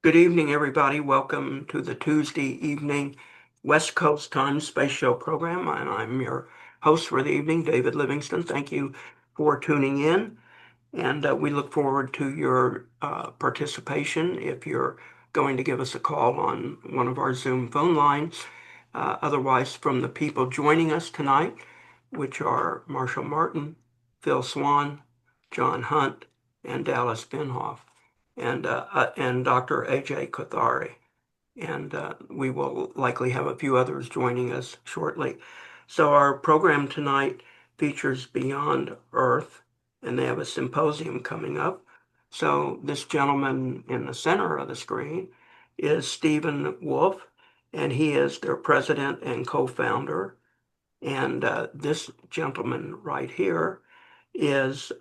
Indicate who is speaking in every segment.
Speaker 1: Good evening, everybody. Welcome to the Tuesday evening West Coast Time Space Show program. And I'm your host for the evening, David Livingston. Thank you for tuning in. And we look forward to your participation if you're going to give us a call on one of our Zoom phone lines. Otherwise, from the people joining us tonight, which are Marshall Martin, Phil Swan, John Hunt, and Dallas Benhoff, and Dr. A.J. Kothari. And we will likely have a few others joining us shortly. So our program tonight features Beyond Earth, and they have a symposium coming up. So this gentleman in the center of the screen is Stephen Wolfe, and he is their president and co-founder. And this gentleman right here is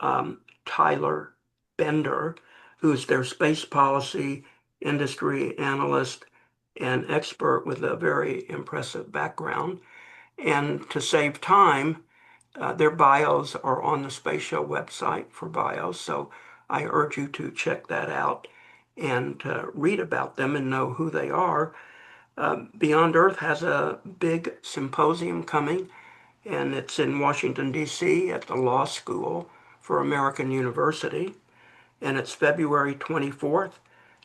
Speaker 1: Tyler Bender, who's their space policy industry analyst and expert with a very impressive background. And to save time, their bios are on the Space Show website for bios. So I urge you to check that out and read about them and know who they are. Beyond Earth has a big symposium coming, and it's in Washington, D.C. at the Law School for American University. And it's February 24th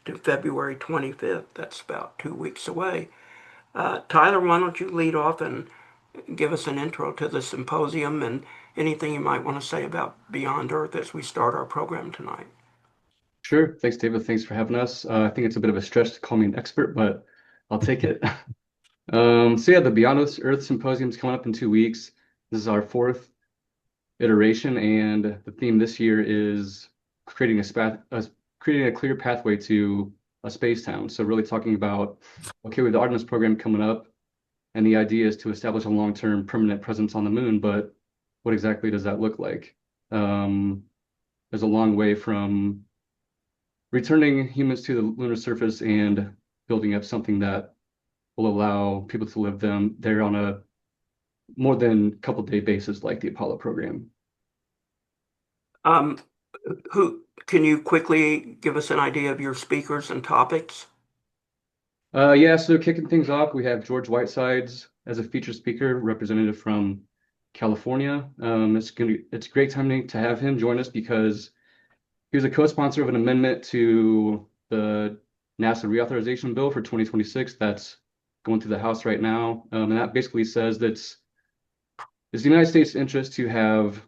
Speaker 1: to February 25th. That's about 2 weeks away. Tyler, why don't you lead off and give us an intro to the symposium and anything you might want to say about Beyond Earth as we start our program tonight?
Speaker 2: Sure. Thanks, David. Thanks for having us. I think it's a bit of a stretch to call me an expert, but I'll take it. So yeah, the Beyond Earth Symposium is coming up in 2 weeks. This is our fourth iteration, and the theme this year is creating a clear pathway to a space town. So really talking about, okay, with the Artemis program coming up, and the idea is to establish a long-term permanent presence on the moon, but what exactly does that look like? There's a long way from returning humans to the lunar surface and building up something that will allow people to live them there on a more than couple day basis, like the Apollo program.
Speaker 1: Um, who can you quickly give us an idea of your speakers and topics?
Speaker 2: Yeah, so kicking things off, we have George Whitesides as a featured speaker, representative from California. It's a great timing to have him join us because he was a co-sponsor of an amendment to the NASA reauthorization bill for 2026 that's going through the House right now. And that basically says that it's the United States' interest to have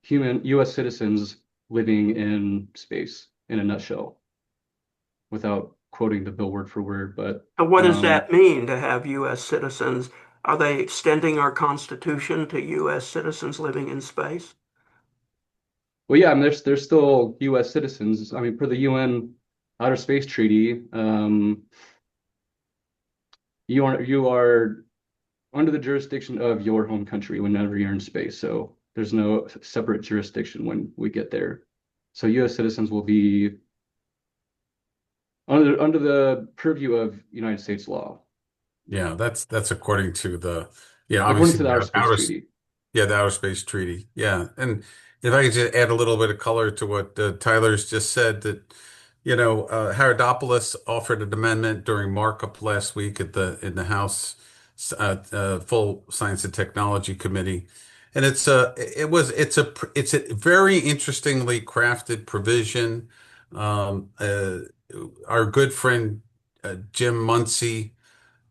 Speaker 2: human U.S. citizens living in space in a nutshell, without quoting the bill word for word. But
Speaker 1: And what does that mean to have U.S. citizens? Are they extending our Constitution to U.S. citizens living in space?
Speaker 2: well, yeah, I mean, there's still U.S. citizens. I mean, per the UN Outer Space Treaty, you are under the jurisdiction of your home country whenever you're in space. So there's no separate jurisdiction when we get there. So U.S. citizens will be under the purview of United States law,
Speaker 3: Yeah, that's according to the
Speaker 2: according
Speaker 3: obviously
Speaker 2: to the Outer
Speaker 3: the
Speaker 2: Space Treaty.
Speaker 3: outer space treaty. Yeah, and if I could just add a little bit of color to what Tyler's just said, that Haridopoulos offered an amendment during markup last week at the in the House full Science and Technology Committee, and it's a very interestingly crafted provision. Um, uh, our good friend Jim Muncie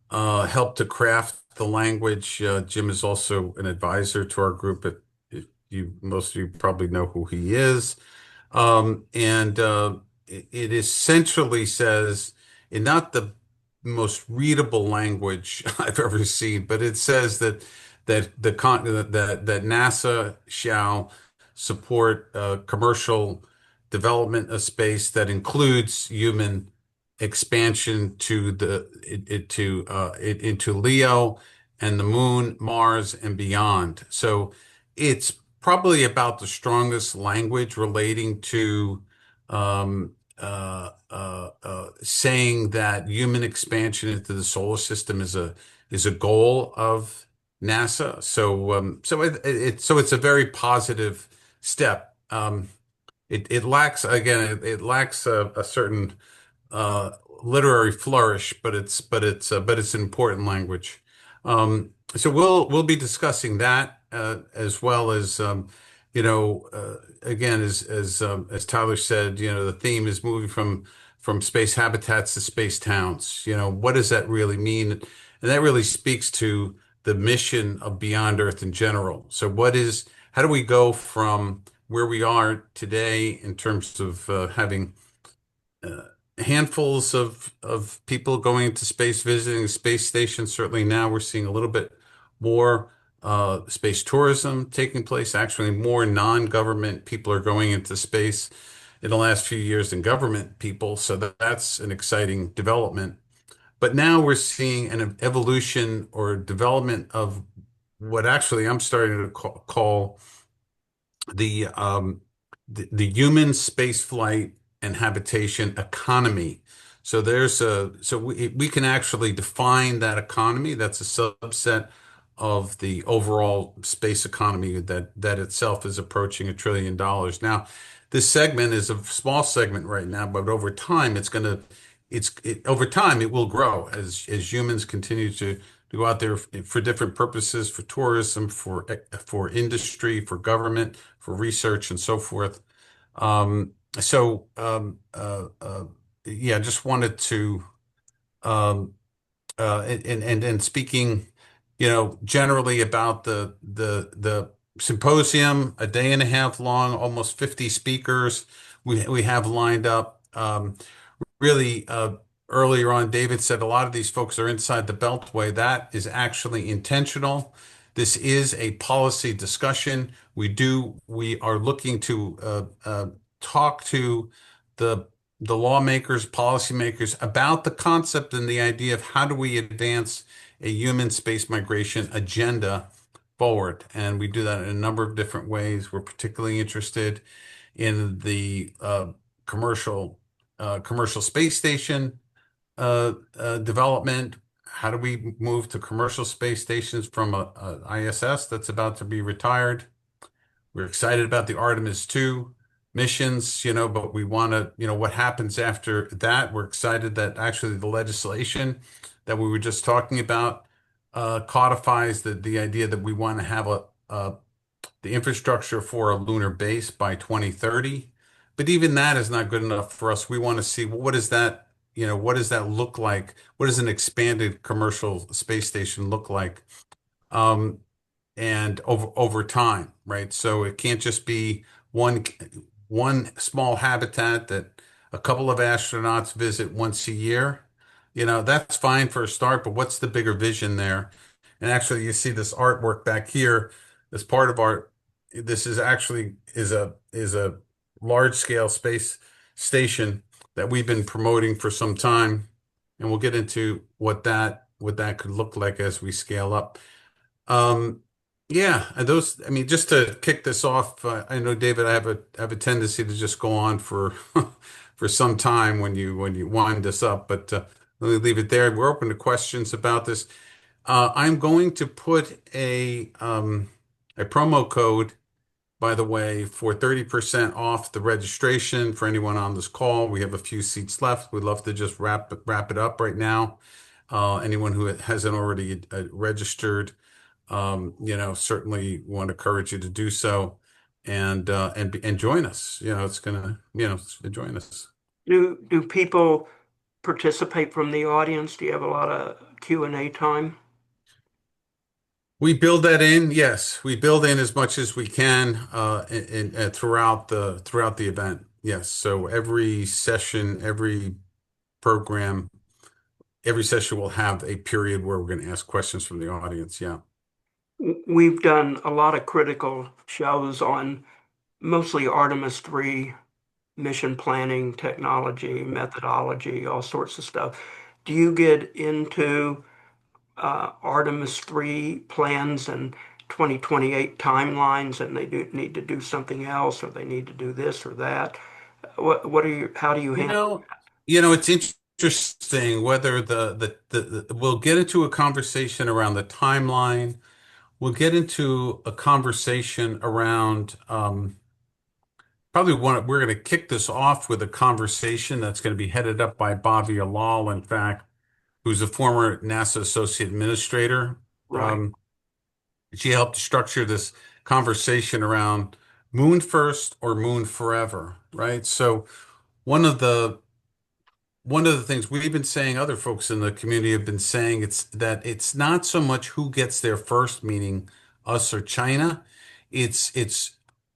Speaker 3: helped to craft the language. Jim is also an advisor to our group, but most of you probably know who he is. And it essentially says, in not the most readable language I've ever seen, but it says that NASA shall support commercial development of space that includes human expansion to into Leo and the moon, Mars, and beyond. So it's probably about the strongest language relating to saying that human expansion into the solar system is a goal of NASA. So it's a very positive step. It lacks, again, it lacks a certain uh, literary flourish, but it's an important language. So we'll be discussing that as well as you know again as Tyler said, the theme is moving from space habitats to space towns. What does that really mean? And that really speaks to the mission of Beyond Earth in general. So how do we go from where we are today in terms of having uh, handfuls of people going into space, visiting the space station. Certainly now we're seeing a little bit more space tourism taking place. Actually, more non-government people are going into space in the last few years than government people. So that's an exciting development. But now we're seeing an evolution or development of what actually I'm starting to call the the human space flight and habitation economy. So we can actually define that economy. That's a subset of the overall space economy that itself is approaching $1 trillion. Now, this segment is a small segment right now, but over time over time it will grow as humans continue to go out there for different purposes, for tourism, for industry, for government, for research, and so forth. Um, so, yeah, just wanted to, um, and speaking, generally about the symposium, a day and a half long, almost 50 speakers we have lined up. Really, earlier on, David said a lot of these folks are inside the Beltway. That is actually intentional. This is a policy discussion. We are looking to talk to the the lawmakers, policymakers about the concept and the idea of how do we advance a human space migration agenda forward. And we do that in a number of different ways. We're particularly interested in the commercial space station development. How do we move to commercial space stations from a ISS that's about to be retired? We're excited about the Artemis 2 missions, but we want to, what happens after that. We're excited that actually the legislation that we were just talking about codifies the idea that we want to have the infrastructure for a lunar base by 2030. But even that is not good enough for us. We want to see, well, what does that look like? What does an expanded commercial space station look like? Um, and over time, right? So it can't just be one one small habitat that a couple of astronauts visit once a year. That's fine for a start, but what's the bigger vision there? And actually, you see this artwork back here as part of our. This is actually is a large scale space station that we've been promoting for some time, and we'll get into what that could look like as we scale up. Um, yeah, and I mean, just to kick this off, I know, David, I have a tendency to just go on for for some time when you wind this up, but let me leave it there. We're open to questions about this. I'm going to put a promo code, by the way, for 30% off the registration for anyone on this call. We have a few seats left. We'd love to just wrap it up right now. Anyone who hasn't already registered, certainly want to encourage you to do so and join us. It's gonna, join us.
Speaker 1: Do people participate from the audience? Do you have a lot of Q&A time?
Speaker 3: We build that in, yes. We build in as much as we can throughout the event. Yes. So every session, program, every session will have a period where we're going to ask questions from the audience. Yeah.
Speaker 1: We've done a lot of critical shows on mostly Artemis 3 mission planning, technology, methodology, all sorts of stuff. Do you get into Artemis 3 plans and 2028 timelines, and they do need to do something else, or they need to do this or that? How do you
Speaker 3: You
Speaker 1: handle?
Speaker 3: know, it's interesting whether we'll get into a conversation around the timeline. We'll get into a conversation around we're going to kick this off with a conversation that's going to be headed up by Bhavya Lal, in fact, who's a former NASA associate administrator.
Speaker 1: Right.
Speaker 3: Um, she helped structure this conversation around moon first or moon forever, right? So one of the one of the things we've been saying, other folks in the community have been saying, it's that it's not so much who gets there first, meaning us or China. It's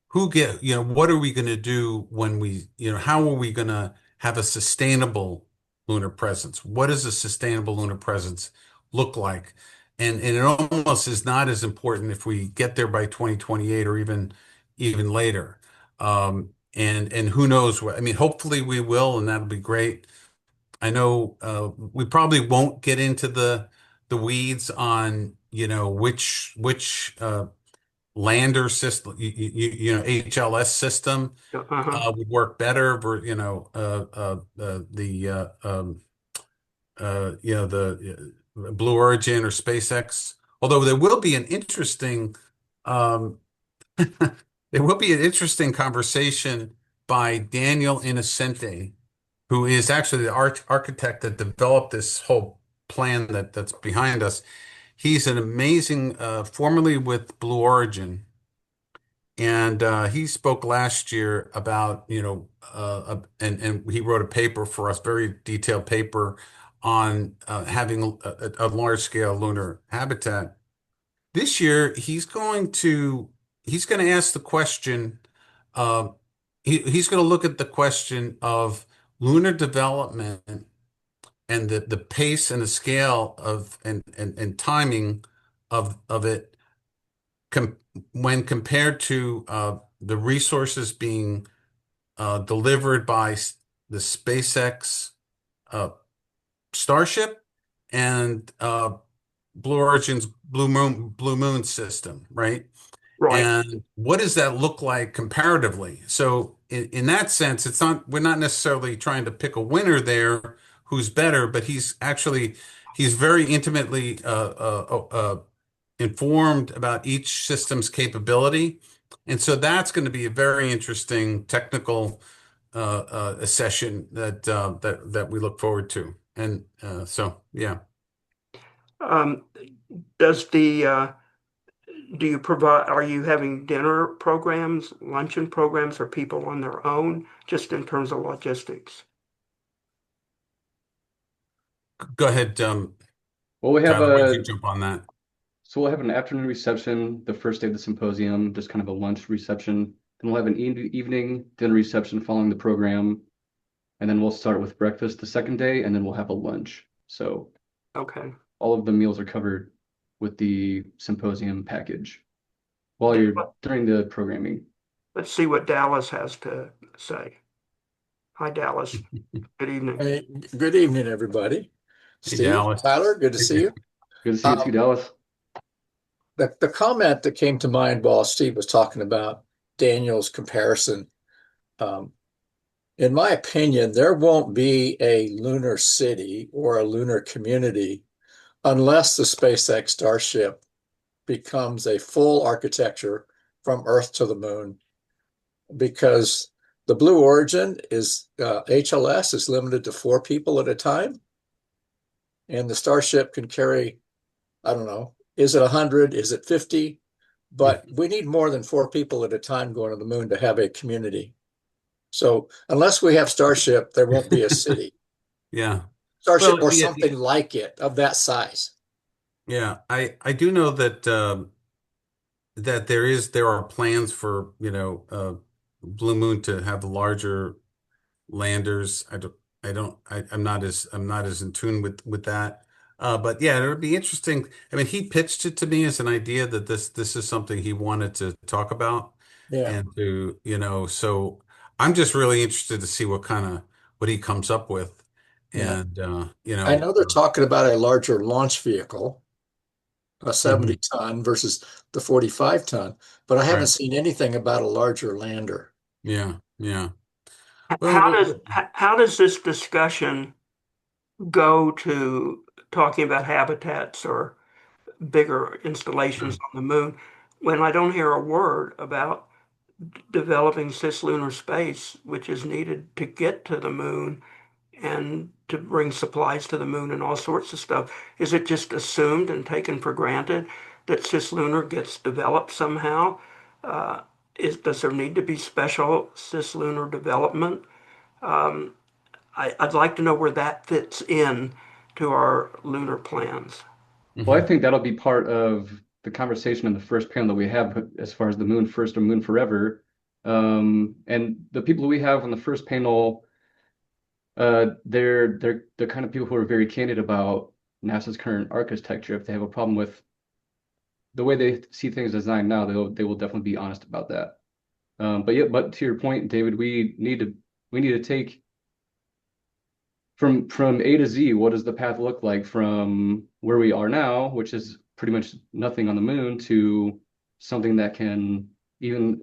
Speaker 3: who get, what are we going to do when how are we going to have a sustainable lunar presence? What does a sustainable lunar presence look like? And it almost is not as important if we get there by 2028 or even later. And who knows what, I mean, hopefully we will, and that'll be great. I know we probably won't get into the weeds on which lander system HLS system
Speaker 1: Uh-huh.
Speaker 3: would work better the Blue Origin or SpaceX. Although um, there will be an interesting conversation by Daniel Innocente, who is actually the architect that developed this whole plan that's behind us. He's an amazing, formerly with Blue Origin, and he spoke last year about, and he wrote a paper for us, very detailed paper on having a large scale lunar habitat. This year, he's going to ask the question. Uh, he's going to look at the question of lunar development and the pace and the scale of and timing of it com when compared to the resources being delivered by the SpaceX uh, Starship and Blue Origin's Blue Moon system, right?
Speaker 1: Right.
Speaker 3: And what does that look like comparatively? So in that sense, we're not necessarily trying to pick a winner there who's better, but he's very intimately informed about each system's capability. And so that's going to be a very interesting technical session that we look forward to. And so, yeah.
Speaker 1: Um, does the do you provide, are you having dinner programs, luncheon programs for people on their own, just in terms of logistics?
Speaker 3: Go ahead,
Speaker 2: Well, we have
Speaker 3: Tyler, why don't you
Speaker 2: a
Speaker 3: jump on that?
Speaker 2: so we'll have an afternoon reception the first day of the symposium, just kind of a lunch reception. Then we'll have an evening dinner reception following the program, and then we'll start with breakfast the second day, and then we'll have a lunch. So
Speaker 1: Okay.
Speaker 2: all of the meals are covered with the symposium package while you're during the programming.
Speaker 1: Let's see what Dallas has to say. Hi, Dallas. Good evening.
Speaker 4: Hey, good evening, everybody.
Speaker 3: Hey,
Speaker 4: Steve,
Speaker 3: Dallas.
Speaker 4: Tyler, good to see you.
Speaker 2: Good to see you too,
Speaker 4: Um,
Speaker 2: Dallas.
Speaker 4: the comment that came to mind while Steve was talking about Daniel's comparison, um, in my opinion, there won't be a lunar city or a lunar community unless the SpaceX Starship becomes a full architecture from Earth to the moon, because the Blue Origin is HLS is limited to 4 people at a time, and the Starship can carry, I don't know, is it 100? Is it 50? But we need more than 4 people at a time going to the moon to have a community. So unless we have Starship, there won't be a city.
Speaker 3: Yeah.
Speaker 4: Starship
Speaker 3: Well,
Speaker 4: or
Speaker 3: yeah,
Speaker 4: something like it of that size.
Speaker 3: yeah. I do know that there are plans for, Blue Moon to have larger landers. I'm not as in tune with that. But yeah, it would be interesting. I mean, he pitched it to me as an idea that this is something he wanted to talk about
Speaker 4: Yeah.
Speaker 3: and so I'm just really interested to see what he comes up with.
Speaker 4: Yeah.
Speaker 3: And
Speaker 4: I know they're talking about a larger launch vehicle, a 70
Speaker 3: mhm,
Speaker 4: ton versus the 45-ton, but I haven't
Speaker 3: right.
Speaker 4: seen anything about a larger lander.
Speaker 3: Yeah, yeah. Well,
Speaker 1: How does this discussion go to talking about habitats or bigger installations on the moon when I don't hear a word about developing cislunar space, which is needed to get to the moon and to bring supplies to the moon and all sorts of stuff. Is it just assumed and taken for granted that cislunar gets developed somehow? Uh, does there need to be special cislunar development? I'd like to know where that fits in to our lunar plans.
Speaker 2: Well, I
Speaker 3: Mhm.
Speaker 2: think that'll be part of the conversation in the first panel that we have as far as the moon first or moon forever. And the people we have on the first panel, they're the kind of people who are very candid about NASA's current architecture. If they have a problem with the way they see things designed now, they will definitely be honest about that. But to your point, David, we need to take from A to Z, what does the path look like from where we are now, which is pretty much nothing on the moon, to something that can even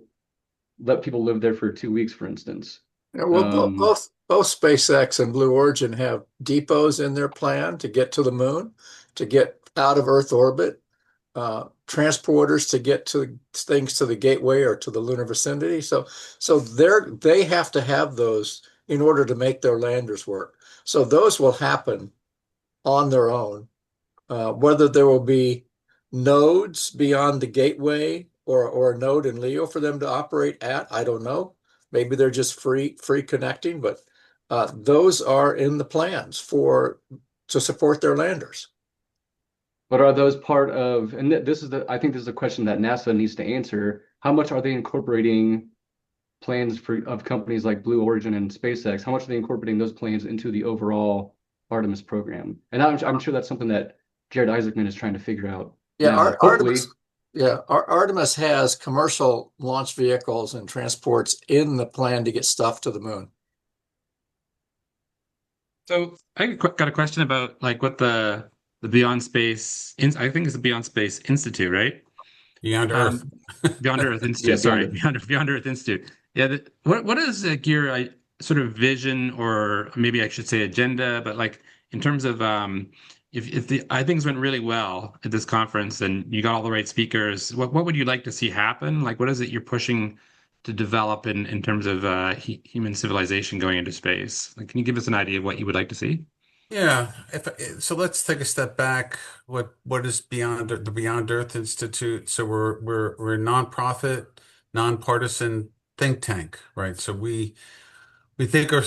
Speaker 2: let people live there for 2 weeks, for instance.
Speaker 4: Yeah, well,
Speaker 2: Um,
Speaker 4: both SpaceX and Blue Origin have depots in their plan to get to the moon, to get out of Earth orbit, transporters to get to things to the gateway or to the lunar vicinity. So they have to have those in order to make their landers work. So those will happen on their own. Whether there will be nodes beyond the gateway or a node in LEO for them to operate at, I don't know. Maybe they're just free connecting, but those are in the plans for to support their landers.
Speaker 2: but are those part of, and this is I think this is a question that NASA needs to answer. How much are they incorporating plans of companies like Blue Origin and SpaceX? How much are they incorporating those plans into the overall Artemis program? And I'm sure that's something that Jared Isaacman is trying to figure out
Speaker 4: Yeah,
Speaker 2: now.
Speaker 4: Artemis.
Speaker 2: Hopefully,
Speaker 4: Yeah, Artemis has commercial launch vehicles and transports in the plan to get stuff to the moon.
Speaker 5: So I got a question about like what the Beyond Space I think it's the Beyond Space Institute, right?
Speaker 3: Beyond Earth.
Speaker 5: Um, Beyond Earth
Speaker 2: yeah,
Speaker 5: Institute,
Speaker 2: beyond
Speaker 5: sorry,
Speaker 2: Earth.
Speaker 5: Beyond Earth Institute. Yeah, what is like your sort of vision, or maybe I should say agenda, but like in terms of if the things went really well at this conference and you got all the right speakers, what would you like to see happen? Like what is it you're pushing to develop in terms of human civilization going into space? Like, can you give us an idea of what you would like to see?
Speaker 3: Yeah, so let's take a step back. What is the Beyond Earth Institute? So we're a nonprofit, nonpartisan think tank, right? So we think of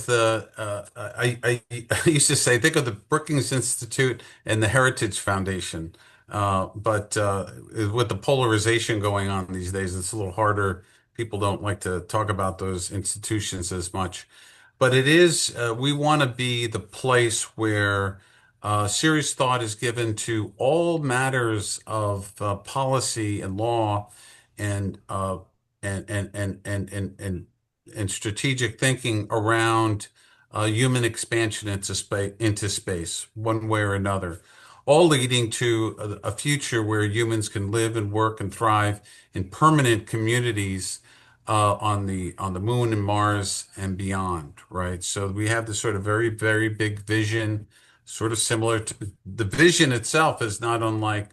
Speaker 3: the I used to say think of the Brookings Institute and the Heritage Foundation, but with the polarization going on these days, it's a little harder. People don't like to talk about those institutions as much, but it is we want to be the place where serious thought is given to all matters of policy and law and uh, and strategic thinking around human expansion into space, one way or another, all leading to a future where humans can live and work and thrive in permanent communities on the moon and Mars and beyond, right? So we have this sort of very, very big vision, sort of similar to the vision itself is not unlike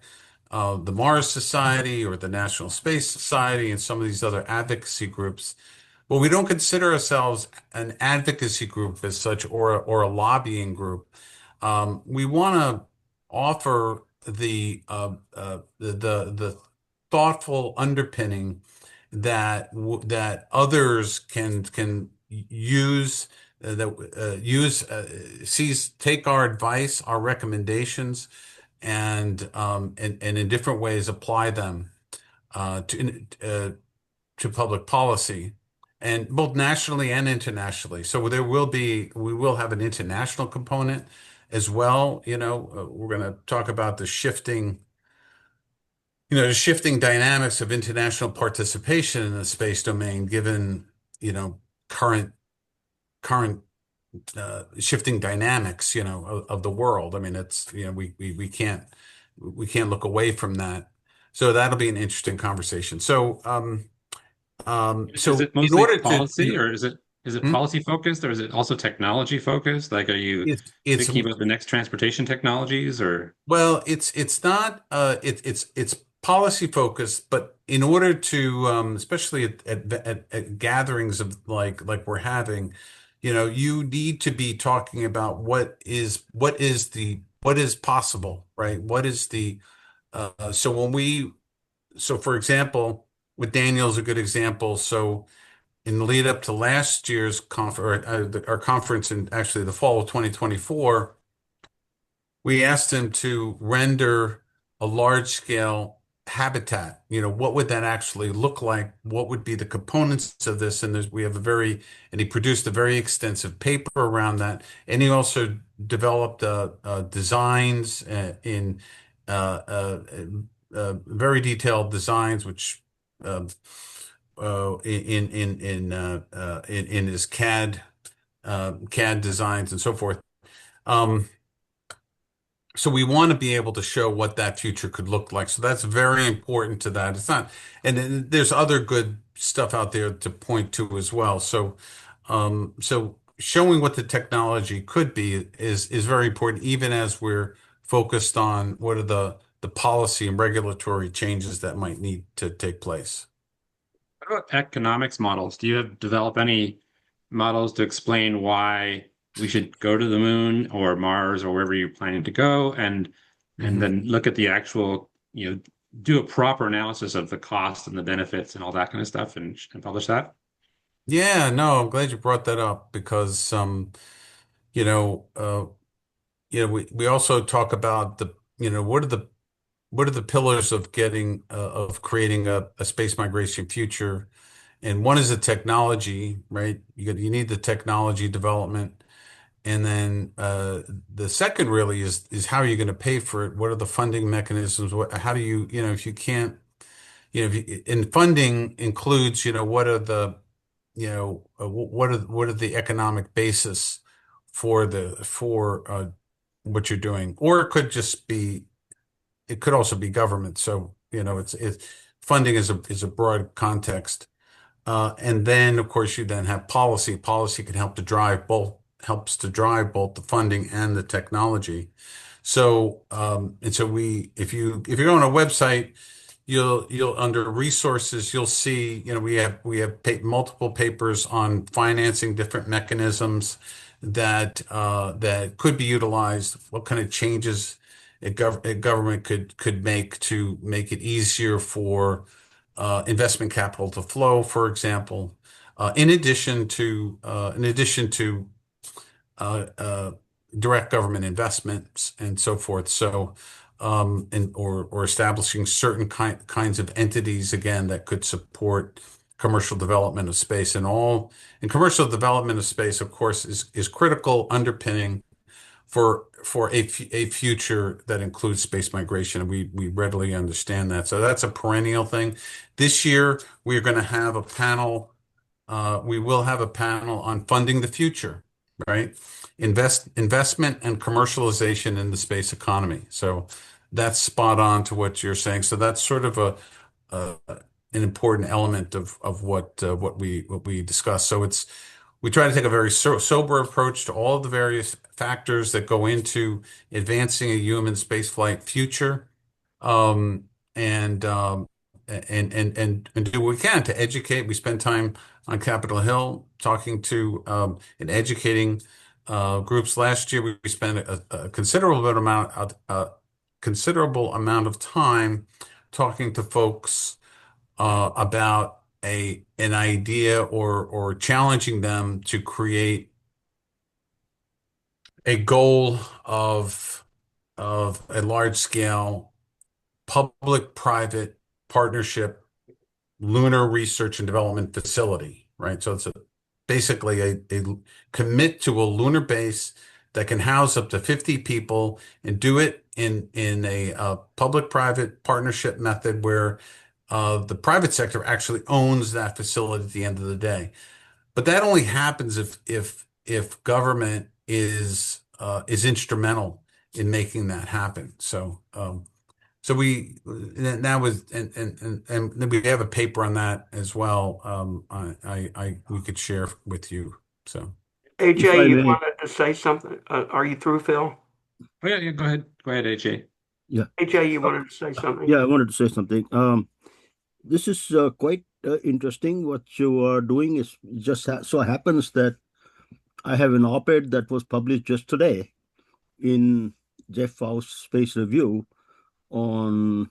Speaker 3: the Mars Society or the National Space Society and some of these other advocacy groups. Well, we don't consider ourselves an advocacy group as such or a lobbying group. We want to offer the thoughtful underpinning that others can use that use seize take our advice, our recommendations, and in different ways apply them to public policy, and both nationally and internationally. So we will have an international component as well. We're going to talk about the shifting dynamics of international participation in the space domain, given, you know, current current shifting dynamics, of the world. I mean, it's, we can't look away from that. So that'll be an interesting conversation.
Speaker 5: Is
Speaker 3: So
Speaker 5: it
Speaker 3: in
Speaker 5: mostly
Speaker 3: order to,
Speaker 5: policy, or is it
Speaker 3: hmm?
Speaker 5: policy focused, or is it also technology focused? Like, are you
Speaker 3: It's
Speaker 5: thinking about the next transportation technologies, or
Speaker 3: well, it's not it's policy focused, but in order to, especially at gatherings of like we're having, you need to be talking about what is possible, right? What is the so when we so for example, with Daniel's a good example. So in the lead up to last year's our conference in actually the fall of 2024, we asked him to render a large scale habitat. What would that actually look like? What would be the components of this? And he produced a very extensive paper around that. And he also developed designs in very detailed designs, which in his CAD designs and so forth. Um, so we want to be able to show what that future could look like. So that's very important to that. It's not, and then there's other good stuff out there to point to as well. So showing what the technology could be is very important, even as we're focused on what are the policy and regulatory changes that might need to take place.
Speaker 5: What about economics models? Do you have develop any models to explain why we should go to the moon or Mars or wherever you're planning to go, and
Speaker 3: Mhm.
Speaker 5: then look at the actual, do a proper analysis of the cost and the benefits and all that kind of stuff and publish that?
Speaker 3: Yeah, no, I'm glad you brought that up because you know, uh, we also talk about what are the pillars of creating a space migration future, and one is the technology, right? You need the technology development, and then the second really is how are you going to pay for it? What are the funding mechanisms? How do if you can't, and funding includes, what are the what are the economic basis for what you're doing, or it could also be government. So funding is a broad context, and then of course you then have policy. Policy can helps to drive both the funding and the technology. So and so we if you go on a website, you'll under resources, you'll see, we have multiple papers on financing different mechanisms that could be utilized, what kind of changes a government could make to make it easier for investment capital to flow, for example, in addition to uh, uh, direct government investments and so forth. So, or establishing certain kinds of entities again that could support commercial development of space, and commercial development of space, of course, is critical underpinning for a future that includes space migration. And we readily understand that. So that's a perennial thing. This year we are going to have a panel. We will have a panel on funding the future, right? Investment and commercialization in the space economy. So that's spot on to what you're saying. So that's sort of a an important element of what we discuss. So we try to take a very sober approach to all of the various factors that go into advancing a human spaceflight future, um, and, um, and do what we can to educate. We spend time on Capitol Hill talking to and educating groups. Last year, we spent a considerable amount of time talking to folks about an idea or challenging them to create a goal of a large scale public-private partnership lunar research and development facility, right? So it's basically a commit to a lunar base that can house up to 50 people and do it in a public-private partnership method where the private sector actually owns that facility at the end of the day. But that only happens if government is instrumental in making that happen. So and that was and then we have a paper on that as well. We could share with you. So
Speaker 6: If
Speaker 1: AJ,
Speaker 6: I
Speaker 1: you
Speaker 6: may,
Speaker 1: wanted to say something? Are you through, Phil?
Speaker 5: Oh yeah, go ahead, AJ.
Speaker 6: yeah,
Speaker 1: AJ, you
Speaker 6: uh,
Speaker 1: wanted to say something?
Speaker 6: yeah, I wanted to say something. this is quite interesting. What you are doing is just so happens that I have an op-ed that was published just today in Jeff Faust's Space Review on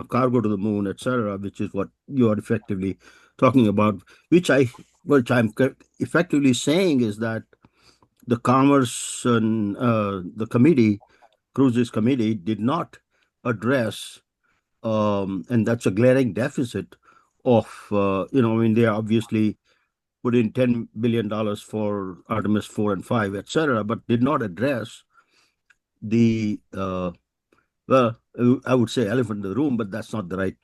Speaker 6: cargo to the moon, etc., which is what you are effectively talking about. Which I'm effectively saying is that the Commerce and the committee, Cruises Committee, did not address, and that's a glaring deficit of, I mean, they obviously put in $10 billion for Artemis 4 and 5, etc., but did not address the well, I would say elephant in the room, but that's not the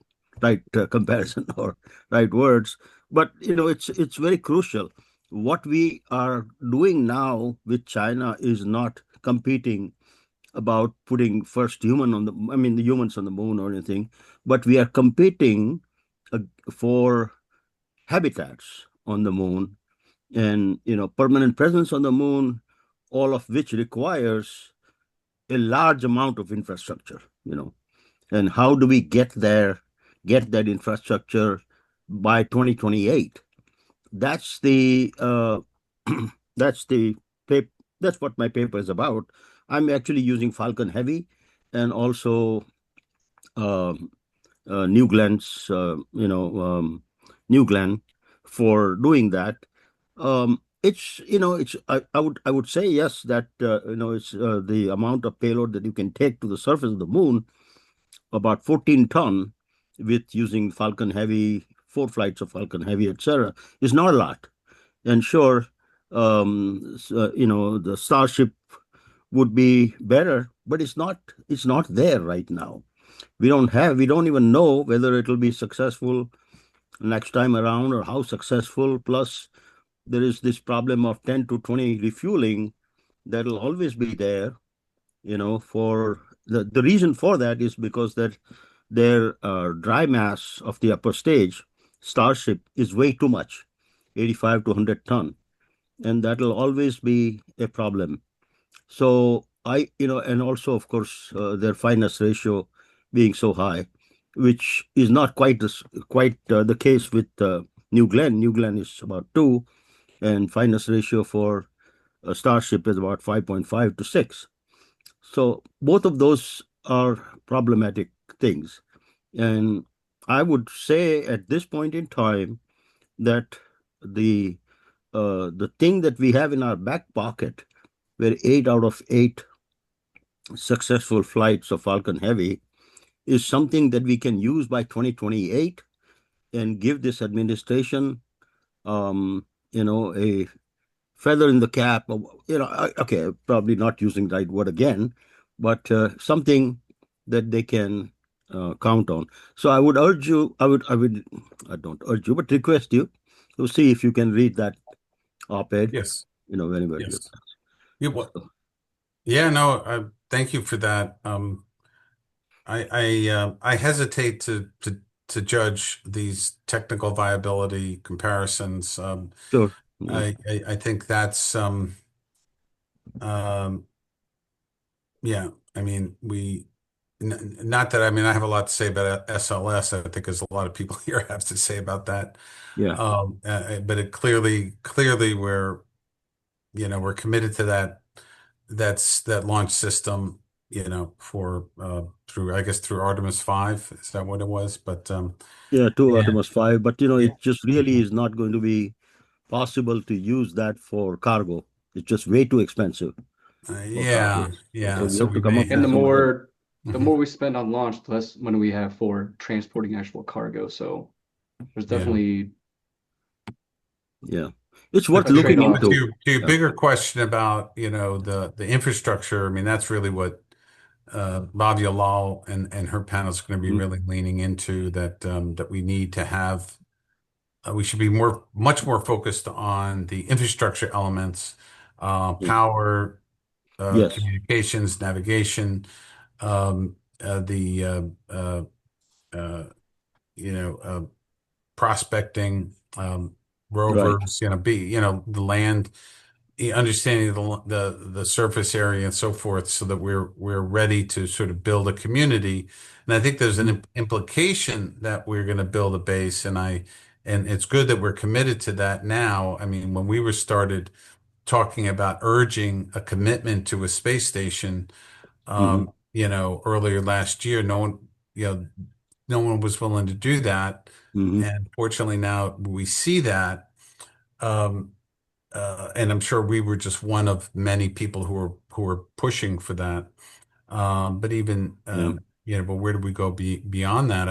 Speaker 6: right comparison or right words. But it's very crucial. What we are doing now with China is not competing about putting first I mean, the humans on the moon or anything, but we are competing uh, for habitats on the moon and permanent presence on the moon, all of which requires a large amount of infrastructure. And how do we get that infrastructure by 2028? That's the that's the pap- that's what my paper is about. I'm actually using Falcon Heavy and also um, New Glen's New Glen for doing that. I would say yes that it's the amount of payload that you can take to the surface of the moon, about 14 ton, with using Falcon Heavy, 4 flights of Falcon Heavy, etc., is not a lot. And sure, the Starship would be better, but it's not there right now. We don't even know whether it'll be successful next time around or how successful. Plus, there is this problem of 10 to 20 refueling that'll always be there. For the reason for that is because that their dry mass of the upper stage Starship is way too much, 85 to 100 ton, and that'll always be a problem. So and also, of course, their fineness ratio being so high, which is not quite the case with New Glenn. New Glenn is about 2, and fineness ratio for Starship is about 5.5 to 6. So both of those are problematic things. And I would say at this point in time that the the thing that we have in our back pocket, where 8 out of 8 successful flights of Falcon Heavy, is something that we can use by 2028 and give this administration, a feather in the cap. Okay, probably not using the right word again, but something that they can count on. So I would urge you, I don't urge you, but request you to see if you can read that op-ed,
Speaker 3: Yes.
Speaker 6: whenever you.
Speaker 3: Yes. You what? Yeah, no, thank you for that. I hesitate to judge these technical viability comparisons.
Speaker 6: Sure. Yeah.
Speaker 3: I think that's um, yeah. I mean, not that, I mean, I have a lot to say about SLS. I think there's a lot of people here have to say about that.
Speaker 6: Yeah.
Speaker 3: But it clearly we're committed to that. That launch system, for through, I guess, through Artemis 5. Is that what it was? But
Speaker 6: Yeah, two
Speaker 3: yeah,
Speaker 6: Artemis 5, but
Speaker 3: yeah,
Speaker 6: it just really
Speaker 3: mhm.
Speaker 6: is not going to be possible to use that for cargo. It's just way too expensive for cargo.
Speaker 3: Yeah,
Speaker 6: So
Speaker 3: yeah.
Speaker 6: we
Speaker 3: So
Speaker 6: have to
Speaker 3: we
Speaker 6: come
Speaker 3: may
Speaker 6: up
Speaker 2: And
Speaker 6: with
Speaker 2: the
Speaker 3: have.
Speaker 6: some other.
Speaker 2: more the
Speaker 3: Mhm.
Speaker 2: more we spend on launch, the less money we have for transporting actual cargo. So there's
Speaker 3: Yeah.
Speaker 2: definitely
Speaker 6: Yeah, it's
Speaker 3: But
Speaker 6: worth
Speaker 2: a
Speaker 6: looking
Speaker 3: to
Speaker 6: into.
Speaker 2: trade-off.
Speaker 3: your
Speaker 6: Yeah.
Speaker 3: bigger question about, the infrastructure, I mean, that's really what Bhavya Lal and her panel is going to be
Speaker 6: Mm,
Speaker 3: really leaning into, that we need to have. We should be much more focused on the infrastructure elements,
Speaker 6: yeah.
Speaker 3: power,
Speaker 6: Yes.
Speaker 3: communications, navigation, the uh, you know, prospecting,
Speaker 6: Right.
Speaker 3: rovers, the land. understanding the surface area and so forth, so that we're ready to sort of build a community. And I think there's an implication that we're going to build a base, and it's good that we're committed to that now. I mean, when we were started talking about urging a commitment to a space station,
Speaker 6: Hmm.
Speaker 3: earlier last year, no one was willing to do that.
Speaker 6: Hmm.
Speaker 3: And fortunately now we see that. Um, and I'm sure we were just one of many people who were pushing for that. But even
Speaker 6: Yeah.
Speaker 3: but where do we go beyond that?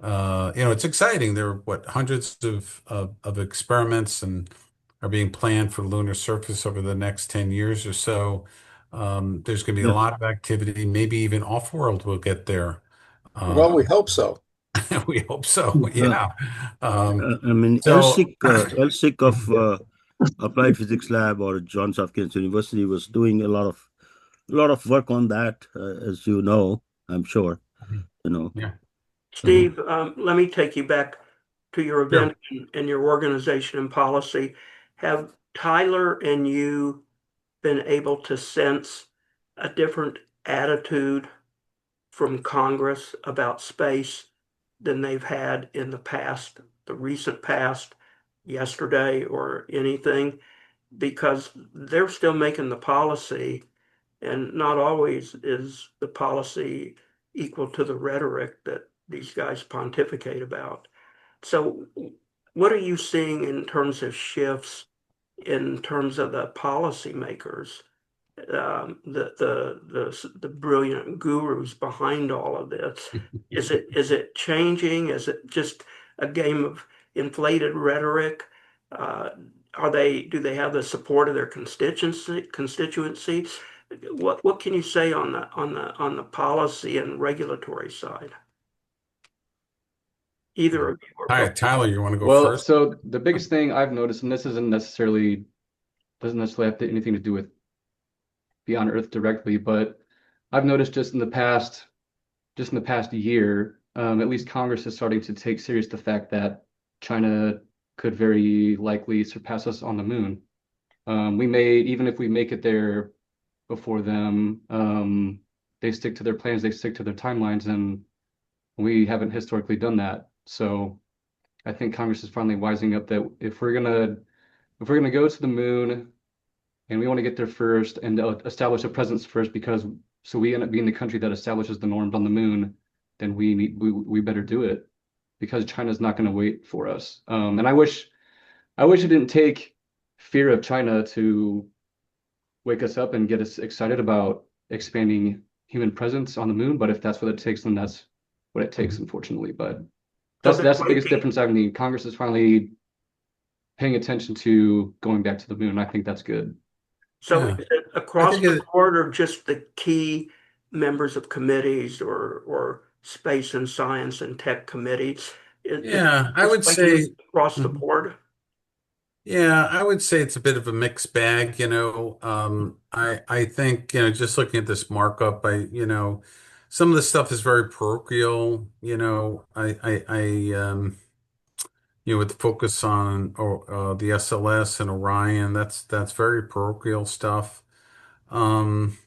Speaker 3: It's exciting. There are hundreds of experiments and are being planned for the lunar surface over the next 10 years or so. There's going to be a
Speaker 6: Yeah.
Speaker 3: lot of activity. Maybe even off-world will get there.
Speaker 4: Well, we
Speaker 3: Um,
Speaker 4: hope so.
Speaker 3: we hope so. Yeah.
Speaker 6: I mean,
Speaker 3: So
Speaker 6: LSIC of Applied Physics Lab or Johns Hopkins University was doing a lot of work on that, as you know, I'm sure, you know.
Speaker 3: yeah,
Speaker 6: Uh,
Speaker 1: Steve, let me take you back to your
Speaker 3: sure.
Speaker 1: event and your organization and policy. Have Tyler and you been able to sense a different attitude from Congress about space than they've had in the past, the recent past, yesterday, or anything? Because they're still making the policy, and not always is the policy equal to the rhetoric that these guys pontificate about. So, what are you seeing in terms of shifts in terms of the policymakers, the brilliant gurus behind all of this? Is it changing? Is it just a game of inflated rhetoric? Uh, do they have the support of their constituency? What can you say on the policy and regulatory side? Either
Speaker 3: Yeah.
Speaker 1: of you or
Speaker 3: Hi,
Speaker 1: both.
Speaker 3: Tyler, you want to go
Speaker 2: Well,
Speaker 3: first?
Speaker 2: so the biggest thing I've noticed, and this doesn't necessarily have anything to do with Beyond Earth directly, but I've noticed just in the past year, at least Congress is starting to take serious the fact that China could very likely surpass us on the moon. Even if we make it there before them, they stick to their plans, they stick to their timelines, and we haven't historically done that. So I think Congress is finally wising up that if we're gonna go to the moon and we want to get there first and establish a presence first, because so we end up being the country that establishes the norms on the moon, then we better do it because China's not going to wait for us. And I wish it didn't take fear of China to wake us up and get us excited about expanding human presence on the moon. But if that's what it takes, then that's what it takes,
Speaker 3: Mhm.
Speaker 2: unfortunately. But
Speaker 1: So
Speaker 2: that's
Speaker 1: they're
Speaker 2: that's the biggest
Speaker 1: waiting.
Speaker 2: difference I've seen. Congress is finally paying attention to going back to the moon. I think that's good.
Speaker 1: So
Speaker 3: Yeah.
Speaker 1: is it
Speaker 3: I
Speaker 1: across
Speaker 3: think
Speaker 1: the
Speaker 3: it,
Speaker 1: board or just the key members of committees or space and science and tech committees? Is
Speaker 3: yeah, I
Speaker 1: Congress
Speaker 3: would
Speaker 1: waking
Speaker 3: say,
Speaker 1: across the
Speaker 3: Mhm.
Speaker 1: board?
Speaker 3: Yeah, I would say it's a bit of a mixed bag. I think, just looking at this markup, some of the stuff is very parochial. With the focus on the SLS and Orion, that's very parochial stuff. Um,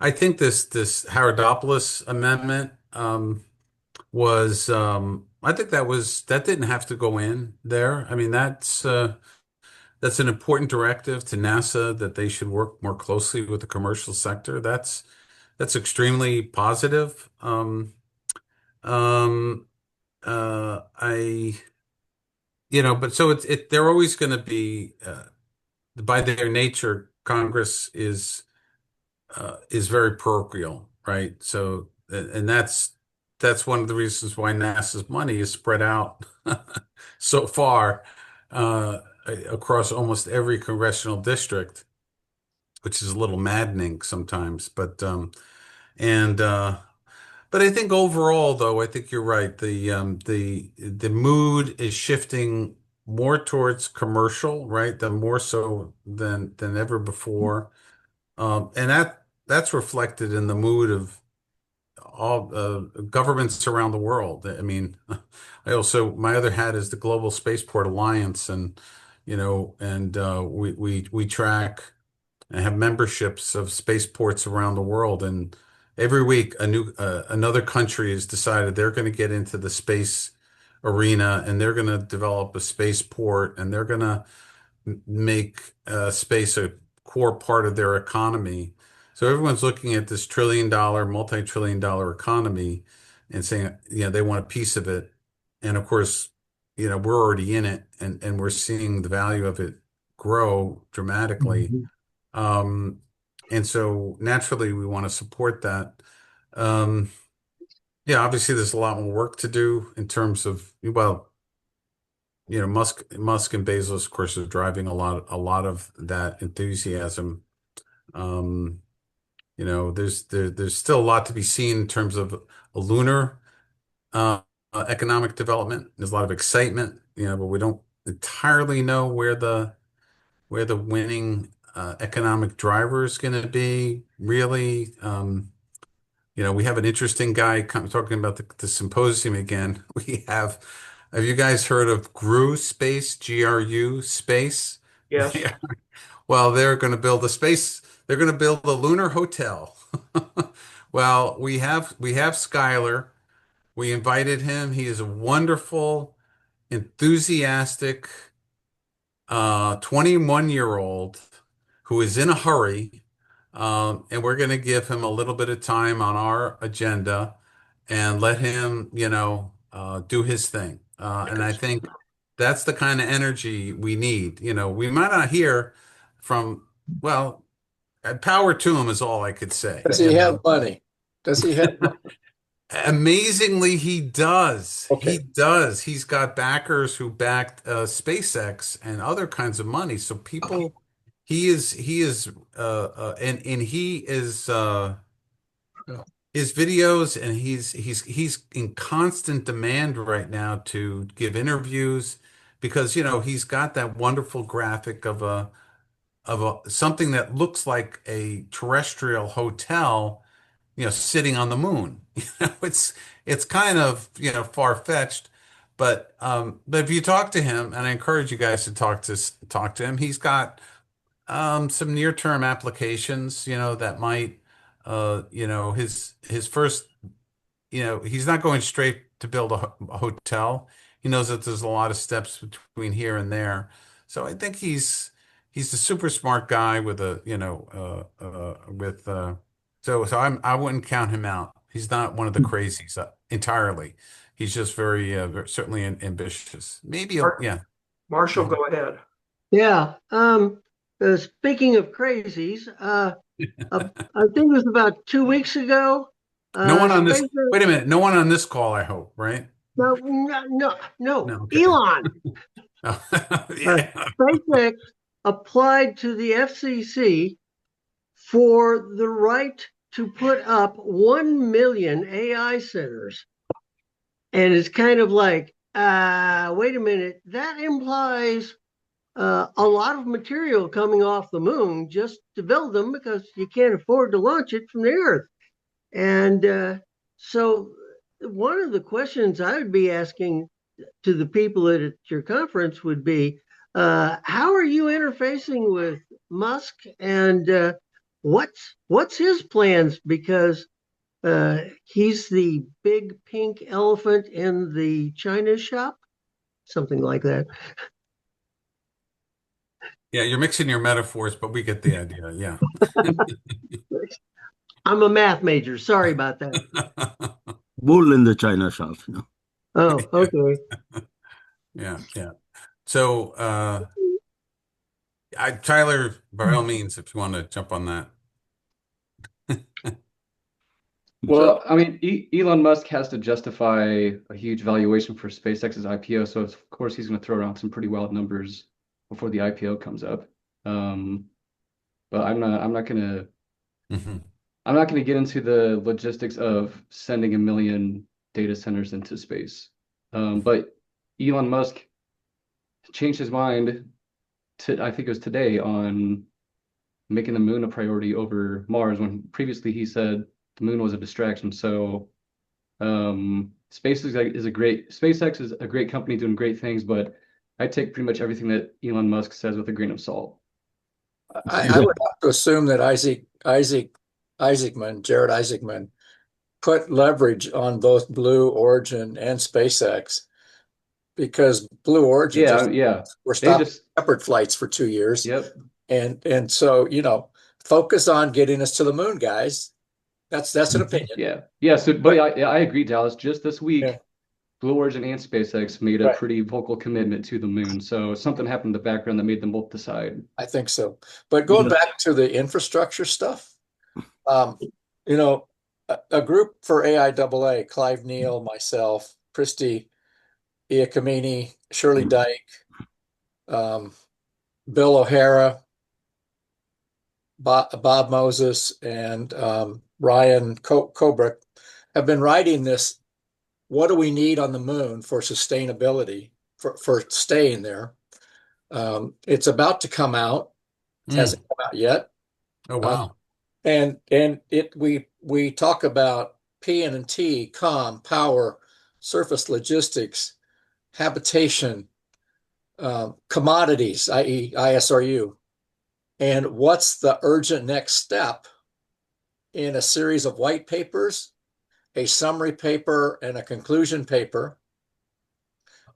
Speaker 3: I think this Haridopoulos amendment I think that didn't have to go in there. I mean, that's an important directive to NASA that they should work more closely with the commercial sector. That's extremely positive. Um, I but so they're always going to be by their nature, Congress is very parochial, right? So, and that's one of the reasons why NASA's money is spread out so far across almost every congressional district, which is a little maddening sometimes. And but I think overall, though, I think you're right. The mood is shifting more towards commercial, right? The more so than ever before. And that's reflected in the mood of all governments around the world. I mean, my other hat is the Global Spaceport Alliance, and and we track and have memberships of spaceports around the world. And every week, another country has decided they're going to get into the space arena and they're going to develop a spaceport and they're going to make space a core part of their economy. So everyone's looking at this trillion-dollar, multi-trillion-dollar economy and saying, they want a piece of it. And of course, we're already in it and we're seeing the value of it grow dramatically.
Speaker 6: Mhm.
Speaker 3: Um, and so naturally we want to support that. Um, yeah, obviously there's a lot more work to do in terms of, well, Musk and Bezos, of course, are driving a lot of that enthusiasm. Um, there's still a lot to be seen in terms of a lunar uh, economic development. There's a lot of excitement, but we don't entirely know where the winning economic driver is going to be, really. We have an interesting guy talking about the symposium again. Have you guys heard of GRU Space, GRU Space?
Speaker 1: Yes.
Speaker 3: Well, they're going to build a lunar hotel. Well, we have Skylar. We invited him. He is a wonderful, enthusiastic 21-year-old who is in a hurry, and we're going to give him a little bit of time on our agenda and let him, do his thing. And I think that's the kind of energy we need. We might not hear from, well, power to him is all I could say.
Speaker 4: Does he have money? Does he have money?
Speaker 3: Amazingly, he does. He
Speaker 4: Okay.
Speaker 3: does. He's got backers who backed SpaceX and other kinds of money. So he is, and he is
Speaker 4: Yeah.
Speaker 3: his videos, and he's in constant demand right now to give interviews because he's got that wonderful graphic of a something that looks like a terrestrial hotel sitting on the moon. It's kind of, far-fetched, but if you talk to him, and I encourage you guys to talk to him, he's got some near-term applications, that might his first, he's not going straight to build a hotel. He knows that there's a lot of steps between here and there. So I think he's a super smart guy with a, with I wouldn't count him out. He's not one of the crazies entirely. He's just very certainly ambitious. Maybe
Speaker 1: Mar-
Speaker 3: yeah. Go
Speaker 1: Marshall,
Speaker 3: ahead.
Speaker 1: go ahead.
Speaker 7: Yeah. Speaking of crazies, I think it was about 2 weeks ago.
Speaker 3: No one on this.
Speaker 7: SpaceX,
Speaker 3: Wait a minute. No one on this call, I hope, right?
Speaker 7: no, no, no, no,
Speaker 3: No. Okay.
Speaker 7: Elon.
Speaker 3: Oh,
Speaker 7: Uh,
Speaker 3: yeah.
Speaker 7: SpaceX applied to the FCC for the right to put up 1 million AI centers. And it's kind of like, wait a minute, that implies a lot of material coming off the moon just to build them because you can't afford to launch it from the Earth. And so, one of the questions I would be asking to the people at your conference would be, how are you interfacing with Musk, and what's his plans? Because he's the big pink elephant in the China shop, something like that.
Speaker 3: Yeah, you're mixing your metaphors, but we get the idea. Yeah.
Speaker 7: I'm a math major. Sorry about that.
Speaker 6: Bull in the China shop.
Speaker 7: Oh, okay.
Speaker 3: Yeah, yeah. So, Tyler, by all means, if you want to jump on that.
Speaker 4: So
Speaker 2: Well, I mean, Elon Musk has to justify a huge valuation for SpaceX's IPO, so of course he's going to throw around some pretty wild numbers before the IPO comes up. Um, but
Speaker 3: Mhm.
Speaker 2: I'm not gonna get into the logistics of sending 1 million data centers into space. But Elon Musk changed his mind I think it was today, on making the moon a priority over Mars, when previously he said the moon was a distraction. So SpaceX is a great company doing great things, but I take pretty much everything that Elon Musk says with a grain of salt.
Speaker 4: I would have to assume that Jared Isaacman, put leverage on both Blue Origin and SpaceX because Blue Origin
Speaker 2: Yeah,
Speaker 4: just
Speaker 2: yeah.
Speaker 4: were
Speaker 2: They
Speaker 4: stopping
Speaker 2: just,
Speaker 4: separate flights for 2 years.
Speaker 2: yep.
Speaker 4: And so, focus on getting us to the moon, guys. That's an
Speaker 3: Mhm.
Speaker 4: opinion.
Speaker 2: Yeah. Yeah. So, but
Speaker 4: But
Speaker 2: I agree, Dallas. Just this
Speaker 4: yeah,
Speaker 2: week, Blue Origin and SpaceX made a
Speaker 4: right.
Speaker 2: pretty vocal commitment to the moon. So something happened in the background that made them both decide.
Speaker 4: I think so. But going
Speaker 6: Yeah.
Speaker 4: back to the infrastructure stuff, um, you know, a group for AIAA, Clive Neal, myself, Christy Iacomini, Shirley Dyke, um, Bill O'Hara, Bob Moses, and Ryan Kobrick have been writing this. What do we need on the moon for sustainability, for staying there? It's about to come out. It
Speaker 3: Mm.
Speaker 4: hasn't come out yet.
Speaker 3: Oh,
Speaker 4: Uh,
Speaker 3: wow.
Speaker 4: and it we talk about P&T, power, surface logistics, habitation, commodities, i.e., ISRU, and what's the urgent next step in a series of white papers, a summary paper, and a conclusion paper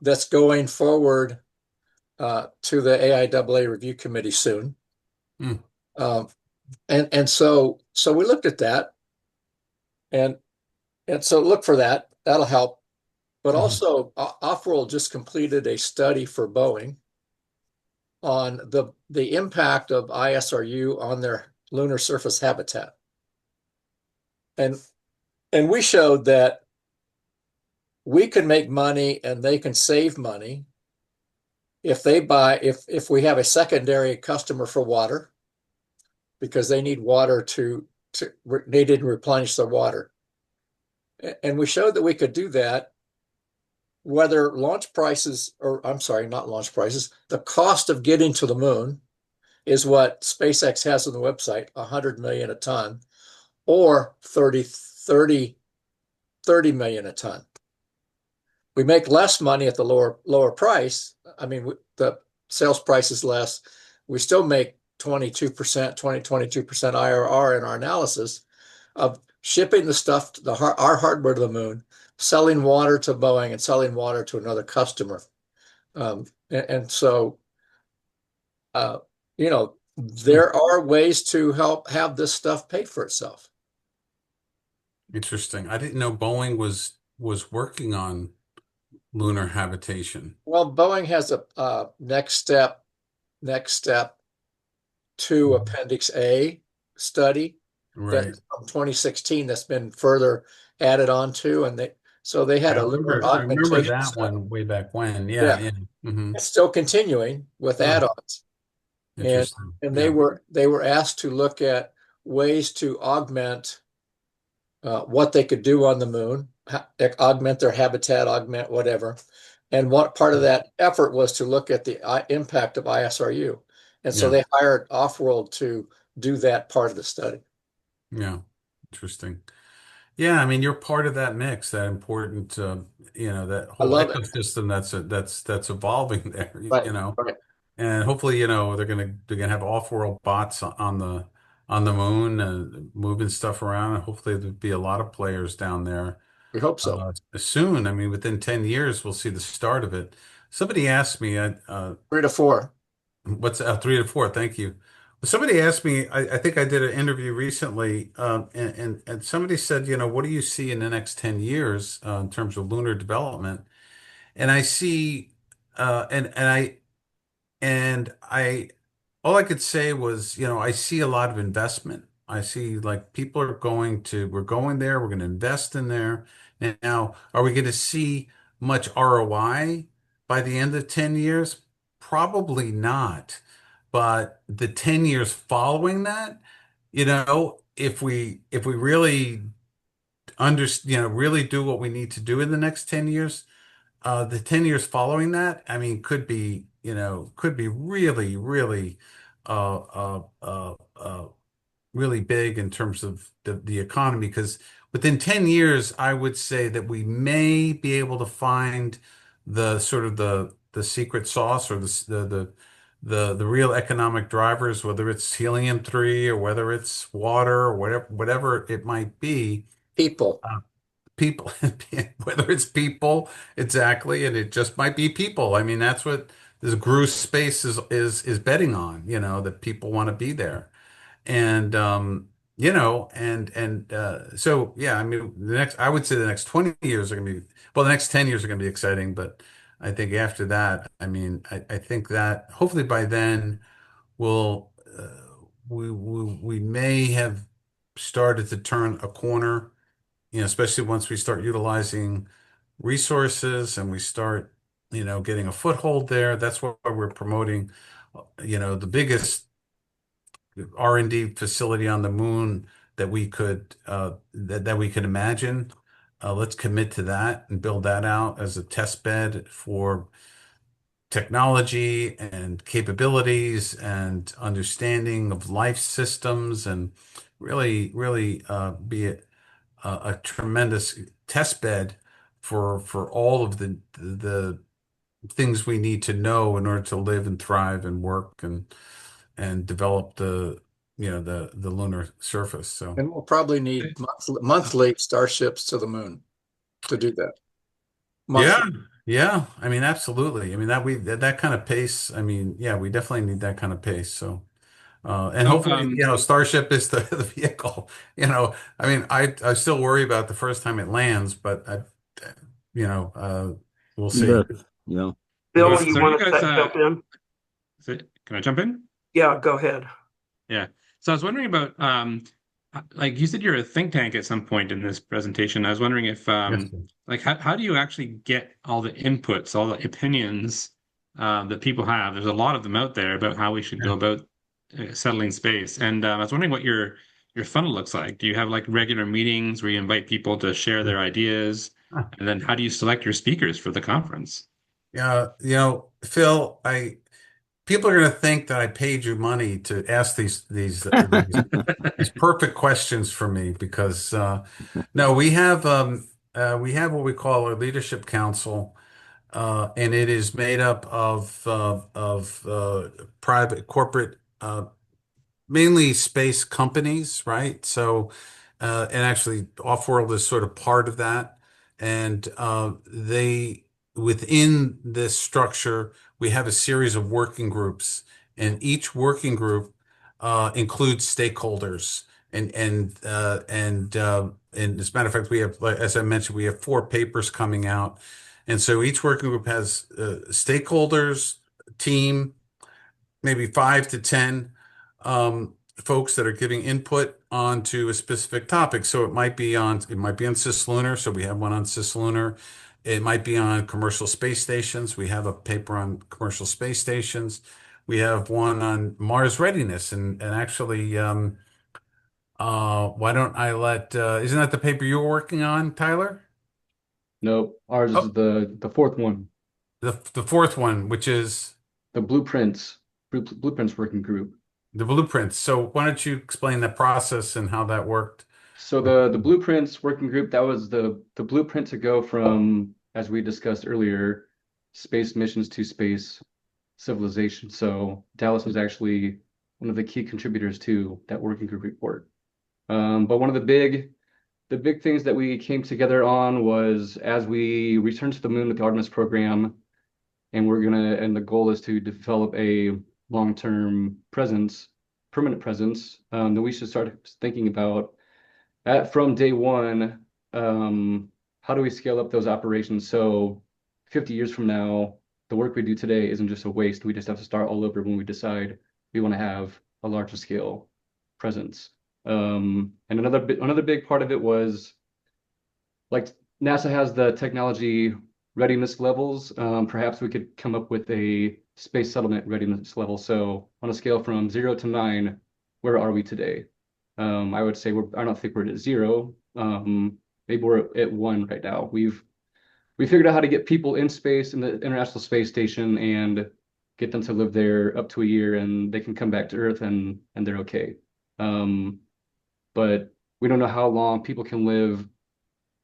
Speaker 4: that's going forward to the AIAA review committee soon.
Speaker 3: Mm.
Speaker 4: Um, and so we looked at that, and so look for that. That'll help. But
Speaker 3: Mhm.
Speaker 4: also, Offworld just completed a study for Boeing on the impact of ISRU on their lunar surface habitat, and we showed that we can make money and they can save money if we have a secondary customer for water because they need water to they didn't replenish their water, and we showed that we could do that whether launch prices, or I'm sorry, not launch prices, the cost of getting to the moon is what SpaceX has on the website, 100 million a ton, or 30 million a ton. We make less money at the lower price. I mean, the sales price is less. We still make 22%, 22% IRR in our analysis of shipping the stuff, our hardware to the moon, selling water to Boeing and selling water to another customer. And so, uh,
Speaker 3: Mm.
Speaker 4: there are ways to help have this stuff pay for itself.
Speaker 3: Interesting. I didn't know Boeing was working on lunar habitation.
Speaker 4: Well, Boeing has a next step to
Speaker 3: Mhm.
Speaker 4: Appendix A study that
Speaker 3: Right.
Speaker 4: from 2016 that's been further added on to, and they had a lunar
Speaker 3: I remember
Speaker 4: augmentation
Speaker 3: that
Speaker 4: study.
Speaker 3: one way back when. Yeah,
Speaker 4: Yeah,
Speaker 3: yeah. Hmm.
Speaker 4: it's still continuing with
Speaker 3: Oh,
Speaker 4: add-ons, and
Speaker 3: interesting.
Speaker 4: they
Speaker 3: Yeah.
Speaker 4: were asked to look at ways to augment what they could do on the moon, augment their habitat, augment whatever. And what part of that effort was to look at the impact of ISRU. And so
Speaker 3: Yeah.
Speaker 4: they hired Offworld to do that part of the study.
Speaker 3: Yeah. Interesting. Yeah, I mean, you're part of that mix, that important, that
Speaker 4: I
Speaker 3: whole
Speaker 4: love it.
Speaker 3: ecosystem that's evolving there,
Speaker 4: Right, right.
Speaker 3: and hopefully, they're gonna have off-world bots on the moon and moving stuff around, and hopefully there'll be a lot of players down there
Speaker 4: We hope so.
Speaker 3: soon. I mean, within 10 years, we'll see the start of it. Somebody asked me,
Speaker 4: 3 to 4.
Speaker 3: what's 3 to 4? Thank you. Somebody asked me, I think I did an interview recently, and somebody said, what do you see in the next 10 years in terms of lunar development? And I see, and I all I could say was, I see a lot of investment. I see like we're going there, we're going to invest in there. Now, are we going to see much ROI by the end of 10 years? Probably not. But the 10 years following that, if we really really do what we need to do in the next 10 years, the 10 years following that, I mean, could be really, really, uh, really big in terms of the economy. Because within 10 years, I would say that we may be able to find the sort of the secret sauce or the real economic drivers, whether it's helium-3 or whether it's water or whatever it might be.
Speaker 4: People.
Speaker 3: People, whether it's people, exactly, and it just might be people. I mean, that's what this Grew space is betting on, that people want to be there. And so yeah, I mean, I would say the next 20 years are going to be, well, the next 10 years are going to be exciting, but I think after that, I mean, I think that hopefully by then we'll we may have started to turn a corner, especially once we start utilizing resources and we start, getting a foothold there. That's why we're promoting, the biggest R&D facility on the moon that we could that we could imagine. Let's commit to that and build that out as a test bed for technology and capabilities and understanding of life systems, and really be a tremendous test bed for all of the things we need to know in order to live and thrive and work and develop the lunar surface. So
Speaker 4: And we'll probably need monthly starships to the moon to do that.
Speaker 3: yeah,
Speaker 4: Monthly.
Speaker 3: yeah. I mean, absolutely. I mean that kind of pace. I mean, yeah, we definitely need that kind of pace. So and
Speaker 5: So,
Speaker 3: hopefully, Starship is the vehicle. I mean, I still worry about the first time it lands, but you know, uh, we'll see.
Speaker 6: That, yeah.
Speaker 3: We'll
Speaker 1: Bill,
Speaker 3: see.
Speaker 1: you
Speaker 5: so are you
Speaker 1: want to
Speaker 5: guys,
Speaker 1: jump in?
Speaker 5: can I jump in?
Speaker 1: Yeah, go ahead.
Speaker 5: Yeah. So I was wondering about, like you said, you're a think tank at some point in this presentation. I was wondering if,
Speaker 3: Yes.
Speaker 5: like, how do you actually get all the inputs, all the opinions, that people have? There's a lot of them out there about how we should
Speaker 3: Yeah.
Speaker 5: go about settling space. And I was wondering what your funnel looks like. Do you have like regular meetings where you invite people to share their ideas? And then how do you select your speakers for the conference?
Speaker 3: Yeah, Phil, people are going to think that I paid you money to ask these perfect questions for me because no, we have what we call our leadership council, and it is made up of private corporate, mainly space companies, right? So, and actually, Off-World is sort of part of that. And within this structure, we have a series of working groups, and each working group includes stakeholders. And as a matter of fact, we have, like, as I mentioned, we have 4 papers coming out, and so each working group has stakeholders, team, maybe 5 to 10 folks that are giving input onto a specific topic. So it might be on cislunar. So we have one on cislunar. It might be on commercial space stations. We have a paper on commercial space stations. We have one on Mars readiness. And actually, why don't I isn't that the paper you're working on, Tyler?
Speaker 2: Nope. Ours is
Speaker 3: Oh,
Speaker 2: the fourth one,
Speaker 3: the fourth one, which is
Speaker 2: the blueprints working group.
Speaker 3: the blueprints. So why don't you explain the process and how that worked?
Speaker 2: So the blueprints working group, that was the blueprint to go from, as we discussed earlier, space missions to space civilization. So Dallas was actually one of the key contributors to that working group report. But one of the big things that we came together on was, as we return to the moon with the Artemis program, and the goal is to develop a long-term presence, permanent presence, then we should start thinking about, from day one, how do we scale up those operations so 50 years from now, the work we do today isn't just a waste. We just have to start all over when we decide we want to have a larger scale presence. And another big part of it was, like, NASA has the technology readiness levels. Perhaps we could come up with a space settlement readiness level. So on a scale from 0 to 9, where are we today? I would say I don't think we're at 0. Maybe we're at 1 right now. We figured out how to get people in space in the International Space Station and get them to live there up to a year, and they can come back to Earth and they're okay. But we don't know how long people can live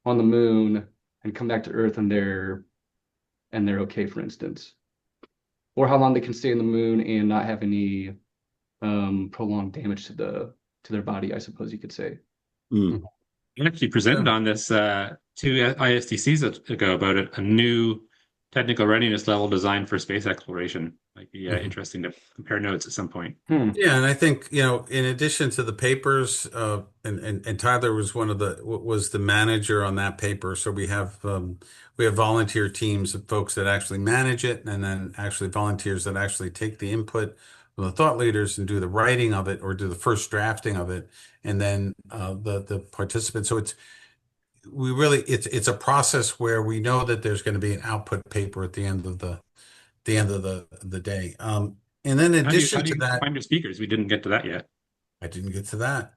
Speaker 2: on the moon and come back to Earth and they're okay, for instance. or how long they can stay in the moon and not have any prolonged damage to their body, I suppose you could say.
Speaker 6: Mm.
Speaker 5: You actually presented on this two ISDCs ago about a new technical readiness level designed for space exploration. Might be interesting to compare notes at some point.
Speaker 3: Yeah, and I think, in addition to the papers, and Tyler was was the manager on that paper. So we have volunteer teams of folks that actually manage it, and then actually volunteers that actually take the input from the thought leaders and do the writing of it or do the first drafting of it, and then the participants. So it's a process where we know that there's going to be an output paper at the end of the day. And then in
Speaker 5: How
Speaker 3: addition
Speaker 5: do
Speaker 3: to
Speaker 5: you
Speaker 3: that,
Speaker 5: find your speakers? We didn't get to that yet.
Speaker 3: I didn't get to that.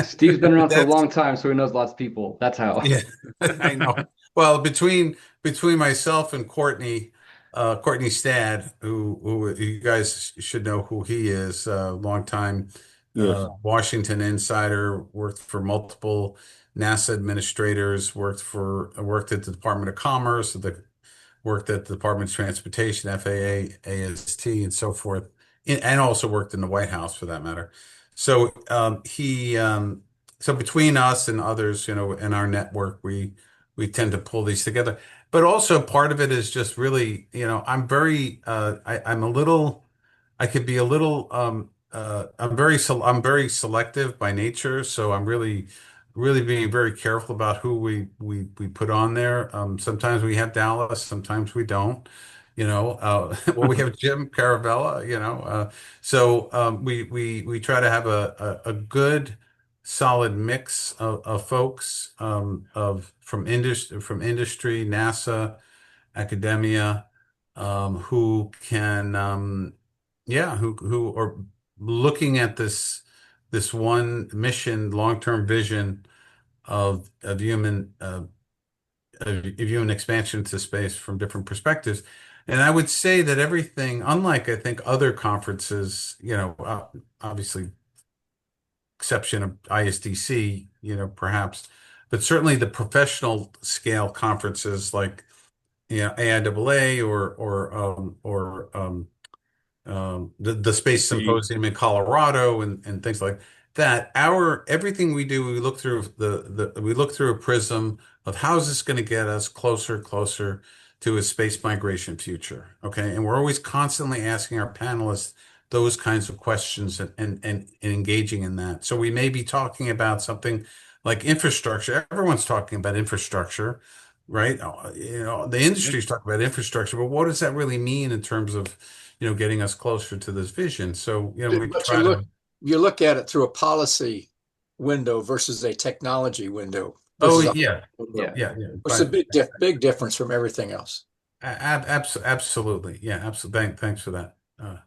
Speaker 2: Steve's been around for a
Speaker 3: That's
Speaker 2: long time, so he knows lots of people. That's how.
Speaker 3: yeah, I know. Well, between myself and Courtney Stad, who you guys should know who he is, long time
Speaker 6: Yes.
Speaker 3: Washington insider, worked for multiple NASA administrators, worked at the Department of Commerce, worked at the Department of Transportation, FAA, AST, and so forth, and also worked in the White House for that matter. So so between us and others, in our network, we tend to pull these together. But also part of it is just really, I'm a little, I could be a little, I'm very selective by nature, so I'm really being very careful about who we put on there. Sometimes we have Dallas, sometimes we don't. Well, we have Jim Caravella. So we try to have a good, solid mix of folks, from industry, NASA, academia, who can who are looking at this one mission, long-term vision of human expansion to space from different perspectives. And I would say that everything, unlike I think other conferences, obviously exception of ISDC, perhaps, but certainly the professional scale conferences like AIAA or the Space Symposium in Colorado and things like that. Everything we do, we look through we look through a prism of how is this going to get us closer to a space migration future. Okay. And we're always constantly asking our panelists those kinds of questions and engaging in that. So we may be talking about something like infrastructure. Everyone's talking about infrastructure, right? The industry's talking about infrastructure, but what does that really mean in terms of getting us closer to this vision? So, we
Speaker 4: But
Speaker 3: try to.
Speaker 4: you look at it through a policy window versus a technology window
Speaker 3: Oh,
Speaker 4: versus a
Speaker 3: yeah.
Speaker 4: window,
Speaker 3: Yeah.
Speaker 4: which is a big difference from everything else.
Speaker 3: Absolutely. Yeah, absolutely. Thanks for that,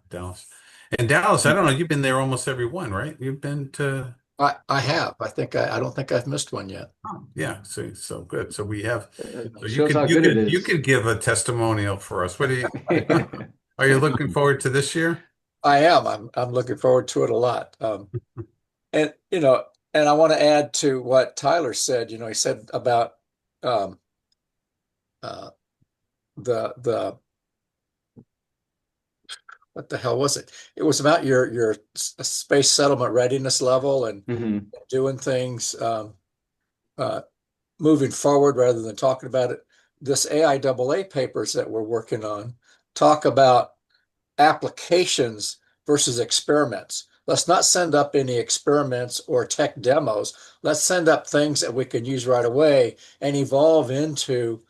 Speaker 3: Dallas. And Dallas, I don't know, you've been there almost every one, right? You've been to.
Speaker 4: I have. I don't think I've missed one yet.
Speaker 3: Oh, yeah. So good. So we have. So you
Speaker 2: Shows
Speaker 3: could
Speaker 2: how
Speaker 3: you
Speaker 2: good it
Speaker 3: could you
Speaker 2: is.
Speaker 3: could give a testimonial for us. What do you? Are you looking forward to this year?
Speaker 4: I am. I'm looking forward to it a lot. And and I want to add to what Tyler said. He said about um, uh, the what the hell was it? It was about your space settlement readiness level and
Speaker 2: Mhm.
Speaker 4: doing things, uh, moving forward rather than talking about it. This AIAA papers that we're working on talk about applications versus experiments. Let's not send up any experiments or tech demos. Let's send up things that we can use right away and evolve into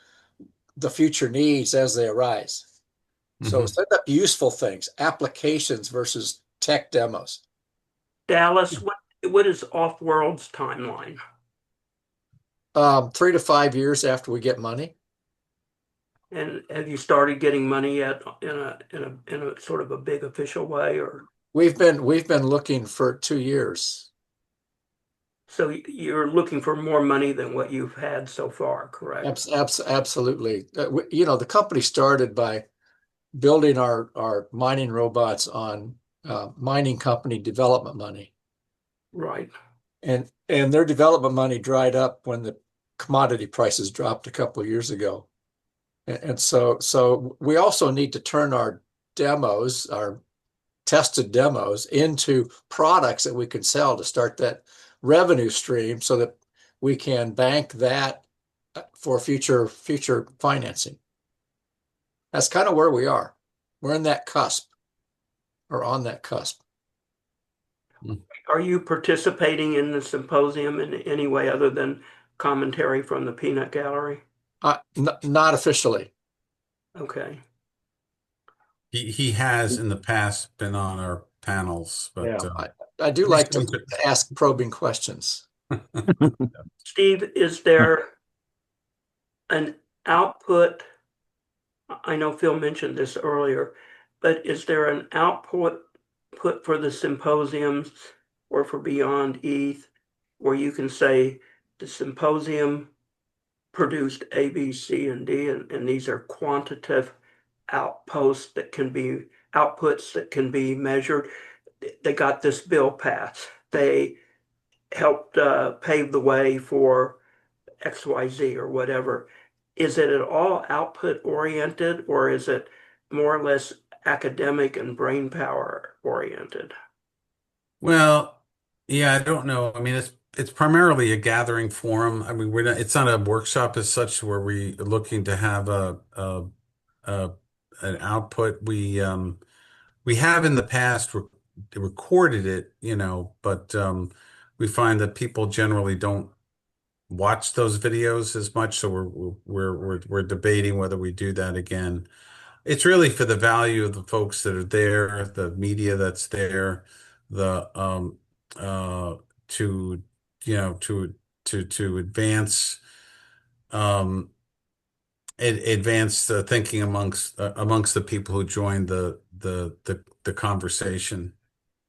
Speaker 4: the future needs as they arise. So
Speaker 3: Mhm.
Speaker 4: send up useful things, applications versus tech demos.
Speaker 1: Dallas, what is Off-World's timeline?
Speaker 4: 3 to 5 years after we get money.
Speaker 1: And have you started getting money yet in a sort of a big official way, or
Speaker 4: We've been looking for 2 years.
Speaker 1: so you're looking for more money than what you've had so far, correct?
Speaker 4: Absolutely. The company started by building our mining robots on mining company development money.
Speaker 1: Right.
Speaker 4: And their development money dried up when the commodity prices dropped a couple of years ago. And so we also need to turn our demos, our tested demos into products that we can sell to start that revenue stream so that we can bank that for future financing. That's kind of where we are. We're in that cusp or on that cusp.
Speaker 1: Are you participating in the symposium in any way other than commentary from the peanut gallery?
Speaker 4: Not officially.
Speaker 1: Okay.
Speaker 3: He has in the past been on our panels, but
Speaker 4: Yeah, I do
Speaker 3: he's
Speaker 4: like to
Speaker 3: going to.
Speaker 4: ask probing questions.
Speaker 1: Steve, is there an output? I know Phil mentioned this earlier, but is there an output put for the symposiums or for Beyond ETH where you can say the symposium produced A, B, C, and D, and these are quantitative outposts that can be outputs that can be measured. They got this bill passed. They helped pave the way for XYZ or whatever. Is it at all output oriented or is it more or less academic and brain power oriented?
Speaker 3: Well, yeah, I don't know. I mean, it's primarily a gathering forum. I mean, we're not. It's not a workshop as such where we are looking to have a an output. We have in the past recorded it, but we find that people generally don't watch those videos as much. So we're debating whether we do that again. It's really for the value of the folks that are there, the media that's there, the uh to to advance um advance the thinking amongst the people who join the conversation.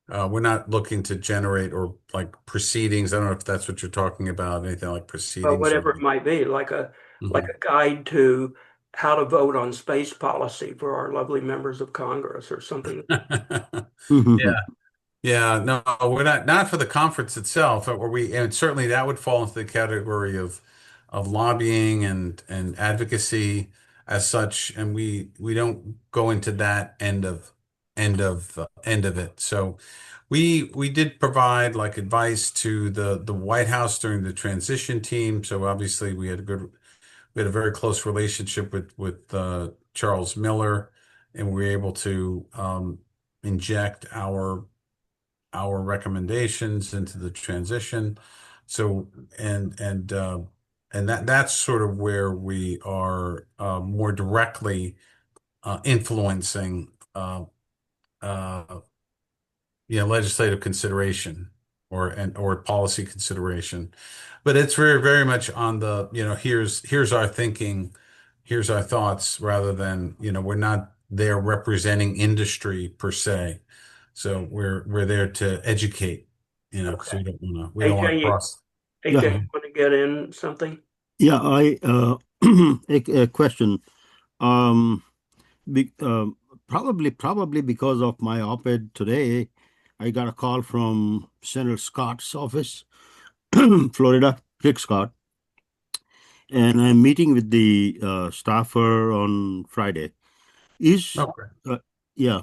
Speaker 3: We're not looking to generate or like proceedings. I don't know if that's what you're talking about, anything like
Speaker 1: Well,
Speaker 3: proceedings or.
Speaker 1: whatever it might be, like
Speaker 3: Mhm.
Speaker 1: a guide to how to vote on space policy for our lovely members of Congress or something.
Speaker 3: Yeah. Yeah, no, we're not for the conference itself, or and certainly that would fall into the category of lobbying and advocacy as such, and we don't go into that end of it. So we did provide like advice to the White House during the transition team. So obviously we had a very close relationship with Charles Miller, and we were able to inject our recommendations into the transition. So and that's sort of where we are more directly influencing uh, legislative consideration or policy consideration. But it's very much on the, here's our thinking, here's our thoughts, rather than, we're not there representing industry per se. So we're there to educate, because
Speaker 1: Okay.
Speaker 3: we don't want
Speaker 1: AJ,
Speaker 3: to cross.
Speaker 6: Yeah,
Speaker 1: AJ, you want to get in something?
Speaker 6: yeah. I a question. Um, be, probably because of my op-ed today, I got a call from Senator Scott's office, Florida, Rick Scott, and I'm meeting with the staffer on Friday. Is
Speaker 3: Okay.
Speaker 6: uh, yeah,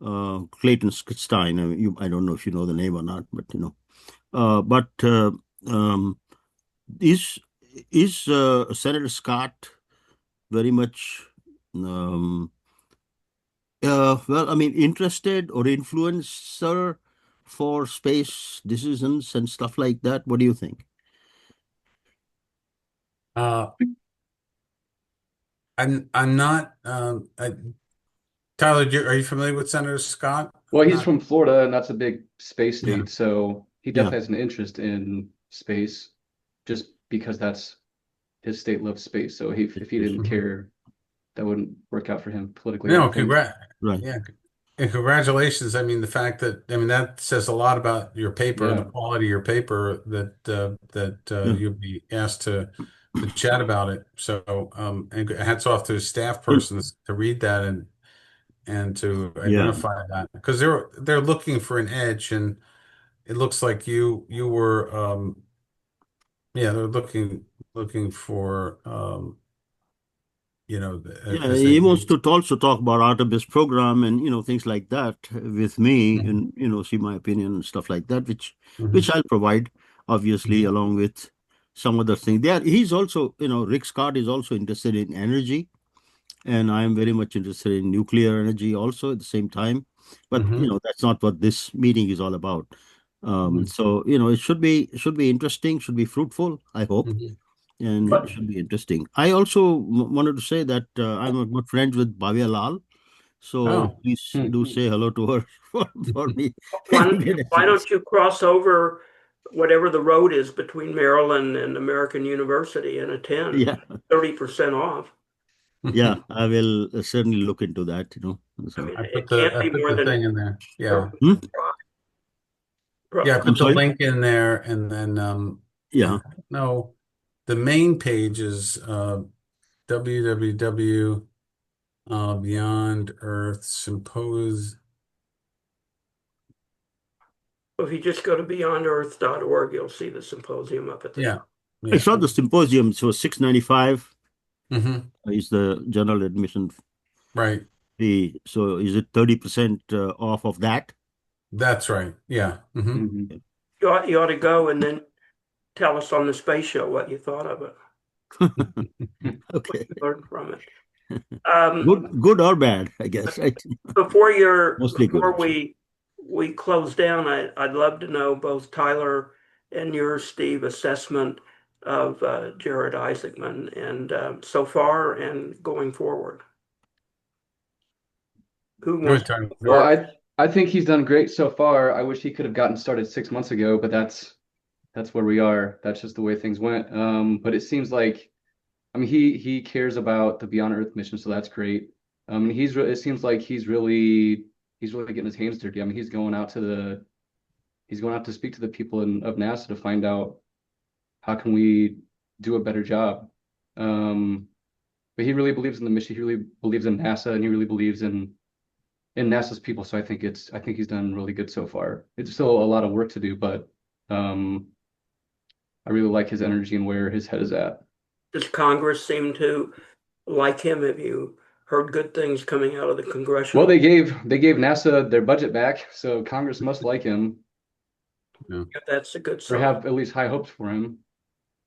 Speaker 6: Clayton Stein. I don't know if you know the name or not, but but um, is Senator Scott very much well, I mean, interested or influencer for space decisions and stuff like that? What do you think?
Speaker 3: Uh, I'm not, Tyler, are you familiar with Senator Scott?
Speaker 2: Well, he's
Speaker 3: Not.
Speaker 2: from Florida, and that's a big space
Speaker 6: Yeah,
Speaker 2: state, so he
Speaker 6: yeah.
Speaker 2: definitely has an interest in space, just because that's his state loves space. So if he didn't
Speaker 3: Mhm.
Speaker 2: care, that wouldn't work out for him politically, I
Speaker 3: No,
Speaker 2: don't think.
Speaker 6: Right.
Speaker 3: yeah, and congratulations. I mean, the fact that I mean that says a lot about your paper and the
Speaker 2: Yeah.
Speaker 3: quality of your paper that
Speaker 6: Yeah.
Speaker 3: you'll be asked to chat about it. So, and hats off to staff
Speaker 6: In,
Speaker 3: persons to read that and to
Speaker 6: yeah.
Speaker 3: identify that because they're looking for an edge, and it looks like you were yeah, they're looking for
Speaker 6: Yeah,
Speaker 3: as they
Speaker 6: he wants
Speaker 3: do.
Speaker 6: to also talk about Artemis program and things like that with me,
Speaker 3: Mhm.
Speaker 6: and see my opinion and stuff like that, which
Speaker 3: Mhm.
Speaker 6: I'll provide, obviously,
Speaker 3: Mhm.
Speaker 6: along with some other things. There, he's also, Rick Scott is also interested in energy, and I am very much interested in nuclear energy also at the same time. But
Speaker 3: Mhm.
Speaker 6: that's not what this meeting is all about.
Speaker 3: Mhm.
Speaker 6: So it should be interesting, should be fruitful, I hope,
Speaker 3: Mhm.
Speaker 6: and
Speaker 3: But
Speaker 6: should be interesting. I also wanted to say that I'm a good friend with Bhavya Lal, so
Speaker 3: oh.
Speaker 6: please
Speaker 3: Hmm.
Speaker 6: do say hello to her for me when
Speaker 1: Why,
Speaker 6: you get a
Speaker 1: why
Speaker 6: chance.
Speaker 1: don't you cross over whatever the road is between Maryland and American University and attend?
Speaker 6: Yeah,
Speaker 1: 30% off.
Speaker 6: yeah, I will certainly look into that.
Speaker 1: I
Speaker 6: So,
Speaker 1: mean, it can't
Speaker 3: I
Speaker 1: be
Speaker 3: put
Speaker 1: more
Speaker 3: the
Speaker 1: than
Speaker 3: thing in there. Yeah.
Speaker 1: 30%
Speaker 6: hmm?
Speaker 3: Yeah, I
Speaker 6: I'm
Speaker 3: put the
Speaker 6: sorry.
Speaker 3: link in there, and then
Speaker 6: Yeah.
Speaker 3: no, the main page is www Beyond Earth Symposium.
Speaker 1: If you just go to beyondearth.org, you'll see the symposium up at the
Speaker 3: Yeah.
Speaker 1: top.
Speaker 6: I
Speaker 3: Yeah.
Speaker 6: saw the symposium. So 695
Speaker 3: Hmm.
Speaker 6: is the general admission
Speaker 3: Right.
Speaker 6: fee. So is it 30% off of that?
Speaker 3: That's right. Yeah. Hmm.
Speaker 2: Mhm.
Speaker 1: You ought to go and then tell us on the space show what you thought of it, what
Speaker 6: Okay.
Speaker 1: you learned from it. Um,
Speaker 6: Good or bad, I guess, right? Mostly good, I'm
Speaker 1: before
Speaker 6: sure.
Speaker 1: we close down, I'd love to know both Tyler and your Steve assessment of Jared Isaacman and so far and going forward. Who
Speaker 3: Go
Speaker 1: wants
Speaker 3: ahead,
Speaker 1: to
Speaker 3: Tony.
Speaker 1: go
Speaker 2: Well,
Speaker 1: first?
Speaker 2: I think he's done great so far. I wish he could have gotten started 6 months ago, but that's where we are. That's just the way things went. But it seems like, I mean, he cares about the Beyond Earth mission, so that's great. And it seems like he's really getting his hands dirty. I mean, he's going out to speak to the people of NASA to find out how can we do a better job. Um, but he really believes in the mission. He really believes in NASA, and he really believes in NASA's people. So I think he's done really good so far. It's still a lot of work to do, but um, I really like his energy and where his head is at.
Speaker 1: Does Congress seem to like him? Have you heard good things coming out of the
Speaker 2: Well,
Speaker 1: congressional?
Speaker 2: they gave NASA their budget back, so Congress must like him
Speaker 3: Yeah.
Speaker 1: That's a good
Speaker 2: or
Speaker 1: sign.
Speaker 2: have at least high hopes for him.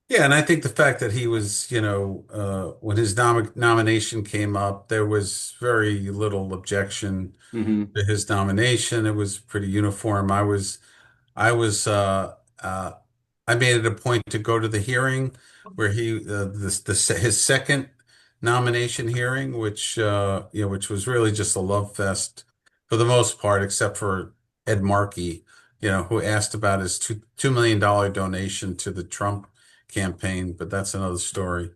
Speaker 3: Yeah, and I think the fact that he was, when his nomination came up, there was very little objection
Speaker 2: Hmm.
Speaker 3: to his nomination. It was pretty uniform. I was I made it a point to go to the hearing where his second nomination hearing, which was really just a love fest for the most part, except for Ed Markey, who asked about his $2 million donation to the Trump campaign, but that's another story.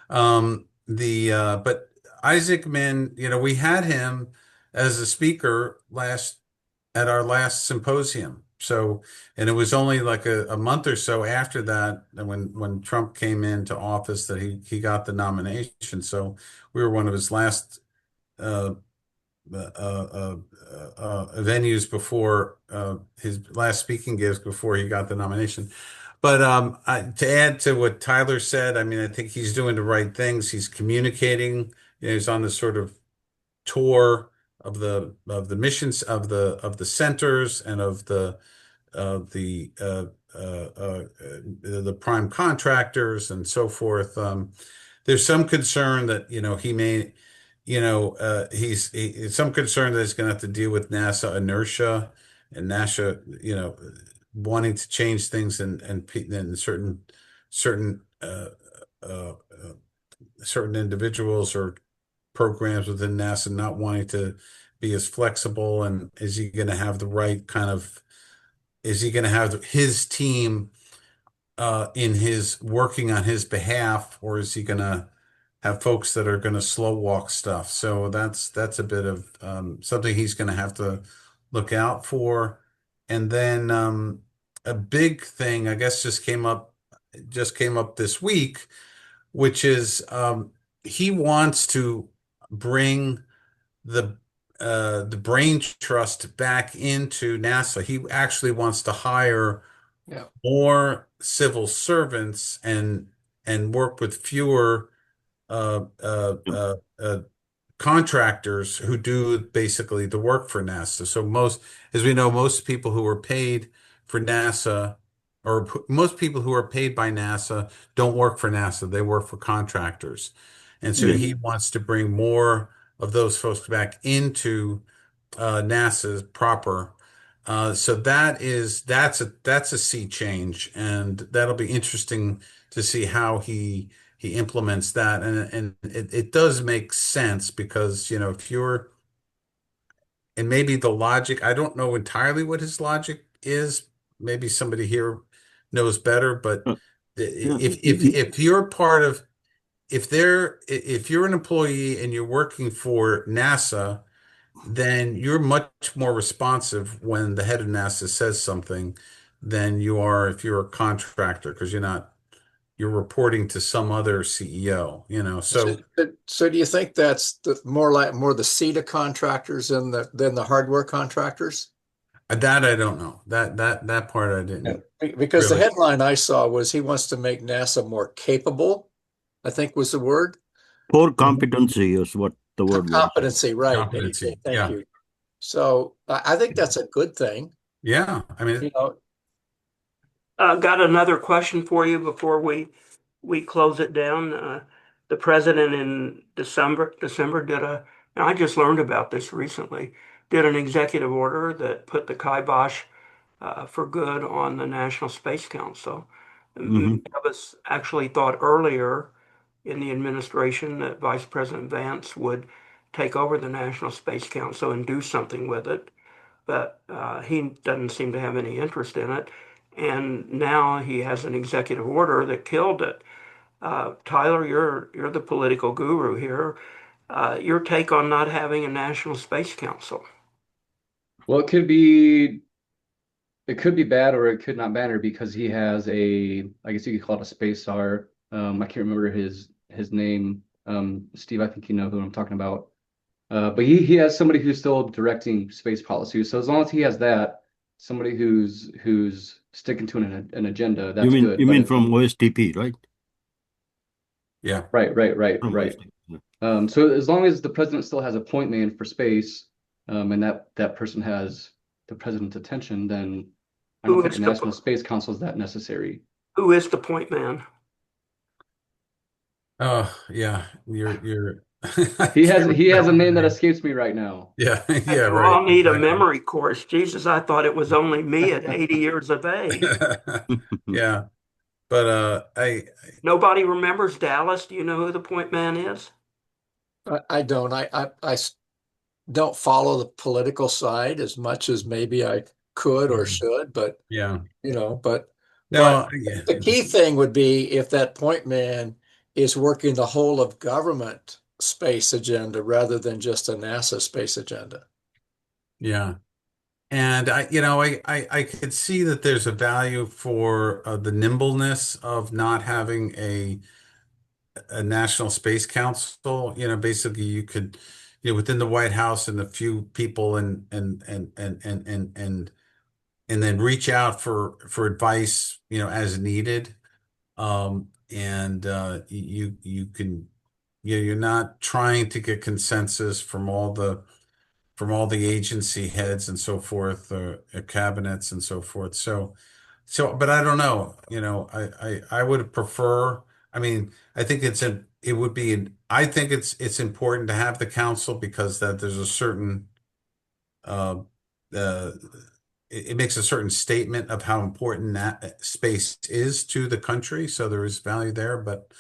Speaker 3: But Isaac Min, we had him as a speaker last at our last symposium. So, and it was only like a month or so after that, and when Trump came into office, that he got the nomination. So we were one of his last uh, venues before his last speaking gigs before he got the nomination. But to add to what Tyler said, I mean, I think he's doing the right things. He's communicating. He's on this sort of tour of the missions of the centers and of the prime contractors and so forth. There's some concern that he may some concern that he's going to have to deal with NASA inertia and NASA wanting to change things and certain uh, uh, certain individuals or programs within NASA not wanting to be as flexible, and is he going to have the right kind of is he going to have his team in his working on his behalf, or is he going to have folks that are going to slow walk stuff? So that's a bit of something he's going to have to look out for. And then a big thing, I guess, just came up this week, which is he wants to bring the the brain trust back into NASA. He actually wants to hire
Speaker 2: Yeah.
Speaker 3: more civil servants and work with fewer uh, uh, uh, uh, contractors who do basically the work for NASA. So most, as we know, most people who are paid for NASA, or most people who are paid by NASA don't work for NASA. They work for contractors. And so
Speaker 6: Yes.
Speaker 3: he wants to bring more of those folks back into NASA's proper. So that's a sea change, and that'll be interesting to see how he implements that. And it does make sense because, if you're, and maybe the logic, I don't know entirely what his logic is. Maybe somebody here knows better, but
Speaker 6: Uh, yeah.
Speaker 3: if you're part of, if you're an employee and you're working for NASA, then you're much more responsive when the head of NASA says something than you are if you're a contractor, because you're reporting to some other CEO,
Speaker 4: So,
Speaker 3: So
Speaker 4: so do you think that's more the SETA contractors than the hardware contractors?
Speaker 3: that I don't know. That part I
Speaker 4: Yeah.
Speaker 3: didn't
Speaker 4: Because the
Speaker 3: really.
Speaker 4: headline I saw was he wants to make NASA more capable, I think was the word.
Speaker 6: Core competency is what the word was.
Speaker 4: Competency, right.
Speaker 3: Competency.
Speaker 4: Thank
Speaker 3: Yeah.
Speaker 4: you. So I think that's a good thing.
Speaker 3: Yeah. I mean,
Speaker 4: You know,
Speaker 1: Got another question for you before we close it down. The president in December did and I just learned about this recently, did an executive order that put the kibosh for good on the National Space Council.
Speaker 6: Hmm.
Speaker 1: Many of us actually thought earlier in the administration that Vice President Vance would take over the National Space Council and do something with it, but he doesn't seem to have any interest in it. And now he has an executive order that killed it. Tyler, you're the political guru here. Your take on not having a National Space Council?
Speaker 2: Well, it could be bad or it could not matter because he has I guess you could call it a space czar. I can't remember his name. Steve, I think you know who I'm talking about. But he has somebody who's still directing space policy. So as long as he has that, somebody who's sticking to an agenda,
Speaker 6: You
Speaker 2: that's
Speaker 6: mean
Speaker 2: good.
Speaker 6: you
Speaker 2: But
Speaker 6: mean
Speaker 2: if
Speaker 6: from OSTP, right?
Speaker 3: yeah.
Speaker 6: From
Speaker 2: right.
Speaker 6: OSTP. Yeah.
Speaker 2: So as long as the president still has a point man for space, and that person has the president's attention, then I don't
Speaker 1: Who
Speaker 2: think a
Speaker 1: is the
Speaker 2: National Space Council is that necessary.
Speaker 1: who is the point man?
Speaker 3: Oh, yeah. I
Speaker 2: He has
Speaker 3: can't
Speaker 2: he has a
Speaker 3: remember
Speaker 2: name
Speaker 3: the
Speaker 2: that
Speaker 3: name.
Speaker 2: escapes me right now.
Speaker 3: Yeah.
Speaker 1: And
Speaker 3: Yeah.
Speaker 1: you
Speaker 3: Right.
Speaker 1: all need a
Speaker 3: Exactly.
Speaker 1: memory course. Jesus, I thought it was only me at 80 years of age.
Speaker 3: Yeah. But
Speaker 1: Nobody remembers Dallas. Do you know who the point man is?
Speaker 4: I don't. Don't follow the political side as much as maybe I could or
Speaker 3: yeah.
Speaker 4: should, but
Speaker 3: Yeah.
Speaker 4: but
Speaker 3: No, yeah.
Speaker 4: the key thing would be if that point man is working the whole of government space agenda rather than just a NASA space agenda.
Speaker 3: Yeah. And I could see that there's a value for the nimbleness of not having a National Space Council. Basically you could, within the White House and a few people and then reach out for advice, as needed. And you can, you're not trying to get consensus from all the agency heads and so forth, cabinets and so forth. But I don't know. I would prefer. I mean, I think it would be. I think it's important to have the council because that there's a certain. Uh, uh, it makes a certain statement of how important that space is to the country. So there is value there, but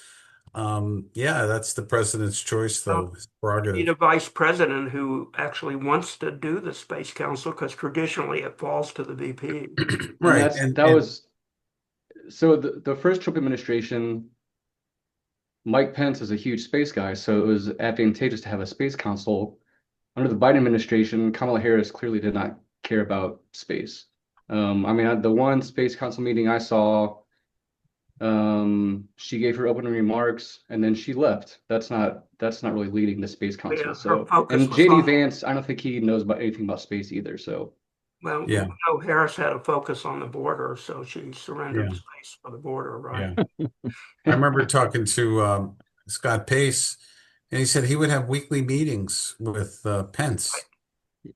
Speaker 3: yeah, that's the president's choice,
Speaker 1: Well,
Speaker 3: though. His
Speaker 1: we need a
Speaker 3: prerogative.
Speaker 1: vice president who actually wants to do the Space Council because traditionally it falls to the VP.
Speaker 2: And
Speaker 3: Right.
Speaker 2: that was so the first Trump administration, Mike Pence is a huge space guy, so it was advantageous to have a space council. Under the Biden administration, Kamala Harris clearly did not care about space. I mean, the one space council meeting I saw, she gave her opening remarks and then she left. That's not really leading the space council.
Speaker 1: Yeah, her
Speaker 2: So,
Speaker 1: focus
Speaker 2: and
Speaker 1: was
Speaker 2: JD
Speaker 1: on,
Speaker 2: Vance, I don't think he knows about anything about space either. So,
Speaker 1: well,
Speaker 3: Yeah.
Speaker 1: no, Harris had a focus on the border, so she surrendered
Speaker 3: Yeah.
Speaker 1: space for the border, right?
Speaker 3: Yeah. I remember talking to Scott Pace, and he said he would have weekly meetings with Pence,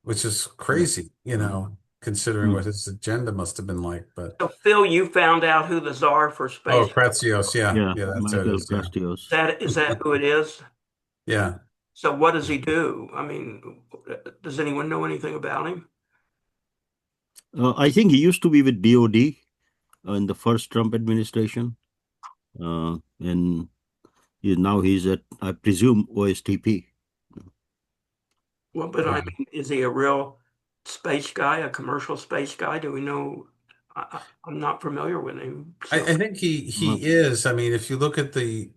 Speaker 3: which is
Speaker 6: Yeah.
Speaker 3: crazy, considering
Speaker 6: Mm.
Speaker 3: what his agenda must have been like. But
Speaker 1: So, Phil, you found out who the czar for
Speaker 3: oh,
Speaker 1: space.
Speaker 3: Kratsios, yeah,
Speaker 6: Yeah,
Speaker 3: yeah, that's what it
Speaker 6: Michael
Speaker 3: is. Yeah,
Speaker 6: Castillos.
Speaker 1: Is that who it is?
Speaker 3: yeah.
Speaker 1: So what does he do? I mean, does anyone know anything about him?
Speaker 6: I think he used to be with DOD in the first Trump administration, and now he's at, I presume, OSTP.
Speaker 1: Well, but I
Speaker 3: Yeah.
Speaker 1: mean, is he a real space guy, a commercial space guy? Do we know? I'm not familiar with him. So,
Speaker 3: I think he is. I mean, if you look at the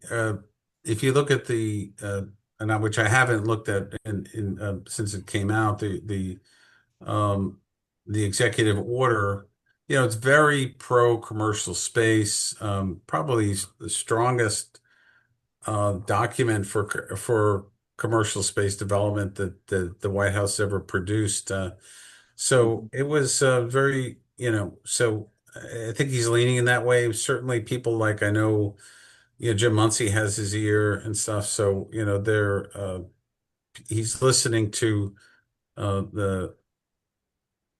Speaker 3: which I haven't looked at in since it came out, um the executive order, it's very pro commercial space. Probably the strongest document for commercial space development that the White House ever produced. So
Speaker 6: Mhm.
Speaker 3: it was very, so I think he's leaning in that way. Certainly people like I know, Jim Muncie has his ear and stuff. So, he's listening to the,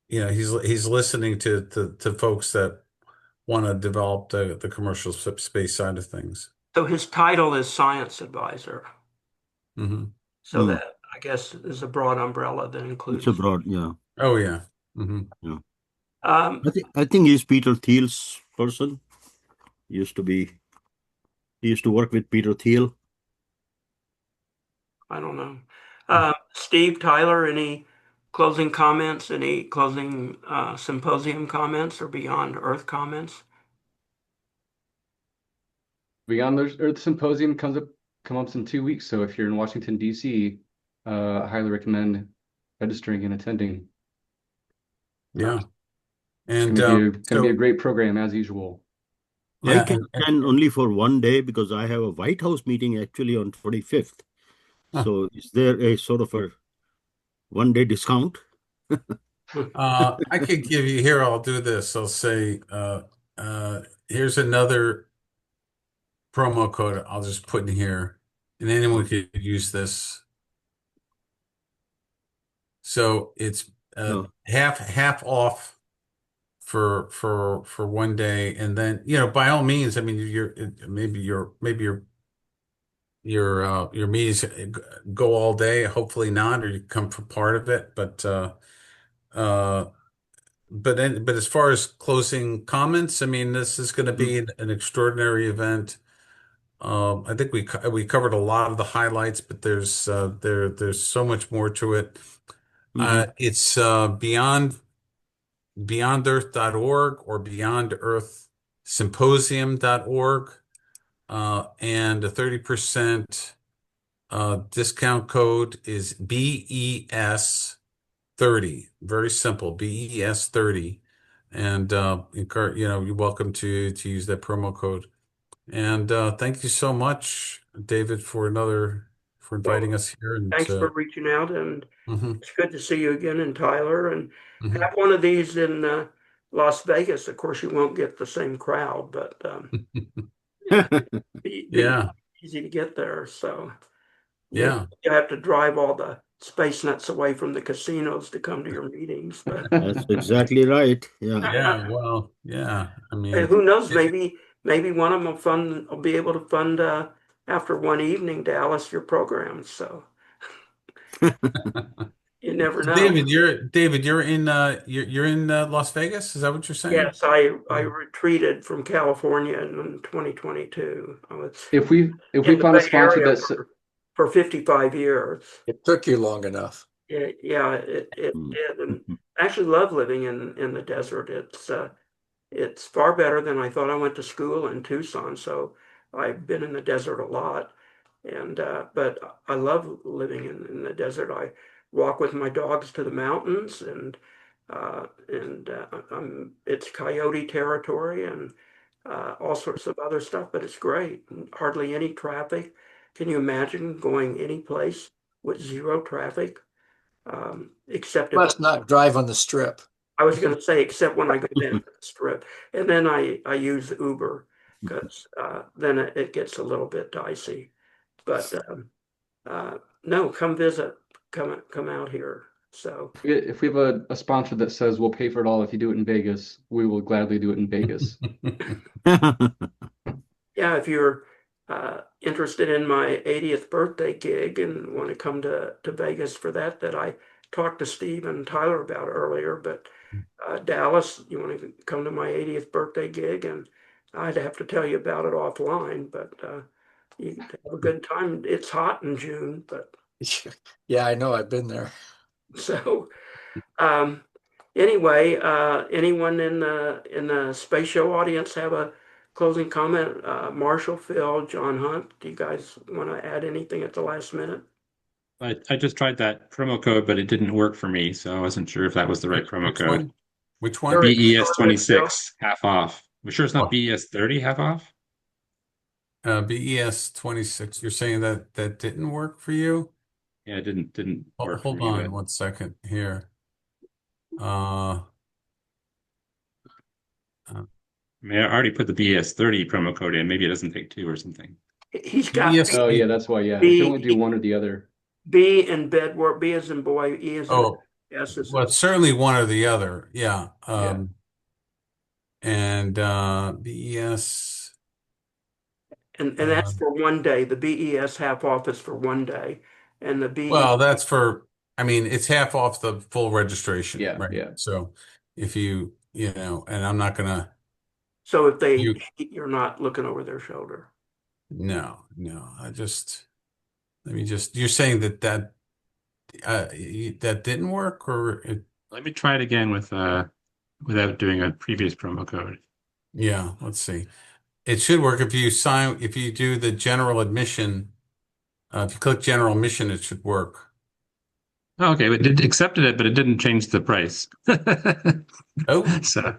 Speaker 3: he's listening to folks that want to develop the commercial space side of things.
Speaker 1: so his title is science advisor.
Speaker 3: Hmm.
Speaker 1: So
Speaker 6: Mm.
Speaker 1: that I guess is a broad umbrella that
Speaker 6: It's
Speaker 1: includes.
Speaker 6: abroad, yeah.
Speaker 3: Oh yeah. Hmm.
Speaker 6: Yeah.
Speaker 1: Um,
Speaker 6: I think he's Peter Thiel's person. He used to be. He used to work with Peter Thiel.
Speaker 1: I don't know. Steve, Tyler, any closing comments? Any closing symposium comments or Beyond Earth comments?
Speaker 2: Beyond Earth Symposium come up in 2 weeks. So if you're in Washington, D.C., I highly recommend registering and attending.
Speaker 3: Yeah.
Speaker 2: It's
Speaker 3: And
Speaker 2: gonna be a great program as usual.
Speaker 6: I
Speaker 3: yeah,
Speaker 6: can attend only for one day because I have a White House meeting actually on 25th.
Speaker 3: huh.
Speaker 6: So is there a sort of a 1 day discount?
Speaker 3: I could give you here. I'll do this. I'll say, here's another promo code. I'll just put in here, and anyone could use this. So it's
Speaker 6: No.
Speaker 3: half off for one day, and then by all means. I mean, your meetings go all day. Hopefully not, or you come for part of it. Uh, but as far as closing comments, I mean, this is going to be an extraordinary event. I think we covered a lot of the highlights, but there's so much more to it.
Speaker 6: Mm-hmm.
Speaker 3: It's beyondearth.org or beyondearthsymposium.org, and a 30% discount code is BES30. Very simple, BES30, and you're welcome to use that promo code. And thank you so much, David, for
Speaker 1: Well,
Speaker 3: inviting us here. And
Speaker 1: thanks for reaching out, and
Speaker 3: mhm,
Speaker 1: it's good to see you again in Tyler. And
Speaker 3: mhm.
Speaker 1: have one of these in Las Vegas. Of course, you won't get the same crowd, but yeah, be
Speaker 3: Yeah,
Speaker 1: easy to get there. So
Speaker 3: yeah,
Speaker 1: you have to drive all the space nuts away from the casinos to come to your meetings. But
Speaker 6: That's exactly right. Yeah.
Speaker 3: yeah. Well, yeah. I
Speaker 1: and
Speaker 3: mean,
Speaker 1: who knows? Maybe one of them will be able to fund after one evening, Dallas, your programs. So you never know.
Speaker 3: David, you're in Las Vegas. Is that what you're saying?
Speaker 1: Yes, I retreated from California in 2022. I was
Speaker 2: If we
Speaker 1: in the
Speaker 2: found a
Speaker 1: Bay
Speaker 2: sponsor
Speaker 1: Area
Speaker 2: that's
Speaker 1: for 55 years.
Speaker 4: It took you long enough.
Speaker 1: Yeah, it
Speaker 6: Mm.
Speaker 1: did, and I actually love living in the desert. It's far better than I thought. I went to school in Tucson, so I've been in the desert a lot. And but I love living in the desert. I walk with my dogs to the mountains, and it's coyote territory and all sorts of other stuff. But it's great. Hardly any traffic. Can you imagine going any place with zero traffic? Except if
Speaker 4: Must not drive on the strip.
Speaker 1: I was going to say, except when I go down to the strip, and then I use Uber because then it gets a little bit dicey. But no, come visit, come out here. So
Speaker 2: If we have a sponsor that says we'll pay for it all if you do it in Vegas, we will gladly do it in Vegas.
Speaker 1: yeah, if you're interested in my 80th birthday gig and want to come to Vegas for that I talked to Steve and Tyler about earlier, but Dallas, you want to come to my 80th birthday gig, and I'd have to tell you about it offline, but you can have a good time. It's hot in June, but
Speaker 4: Yeah, I know. I've been there.
Speaker 1: so um, anyway, anyone in the space show audience have a closing comment? Marshall, Phil, John Hunt, do you guys want to add anything at the last minute?
Speaker 5: I just tried that promo code, but it didn't work for me, so I wasn't sure if that was the right promo
Speaker 3: Which
Speaker 5: code.
Speaker 3: one? Which one?
Speaker 1: Very
Speaker 5: BES
Speaker 1: short, Phil.
Speaker 5: 26 half off. We're sure it's not
Speaker 3: Oh,
Speaker 5: BES 30 half off?
Speaker 3: BES 26. You're saying that that didn't work for you?
Speaker 5: Yeah, it didn't work for
Speaker 3: Hold
Speaker 5: me,
Speaker 3: on
Speaker 5: but
Speaker 3: one second here. Uh, uh,
Speaker 5: I mean, I already put the BES 30 promo code in. Maybe it doesn't take two or something.
Speaker 1: He's got
Speaker 3: BES.
Speaker 2: Oh yeah, that's why. Yeah, it can only do one or the other.
Speaker 1: B in bedwar, B as in boy, E as in
Speaker 3: Oh,
Speaker 1: S as
Speaker 3: well,
Speaker 1: in,
Speaker 3: it's certainly one or the other. Yeah.
Speaker 2: Yeah.
Speaker 3: And BES.
Speaker 1: and that's for one day. The BES half off is for one day, and the BE.
Speaker 3: Well, that's for, I mean, it's half off the full registration,
Speaker 2: Yeah.
Speaker 3: right?
Speaker 2: Yeah.
Speaker 3: So if you know, and I'm not gonna,
Speaker 1: So if they
Speaker 3: you,
Speaker 1: cheat, you're not looking over their shoulder.
Speaker 3: no, let me just, you're saying that didn't work or
Speaker 5: Let me try it again with without doing a previous promo code.
Speaker 3: yeah, let's see. It should work if you do the general admission, if you click general admission, it should work.
Speaker 5: Oh, okay, it did accepted it, but it didn't change the price.
Speaker 3: Oh,
Speaker 5: So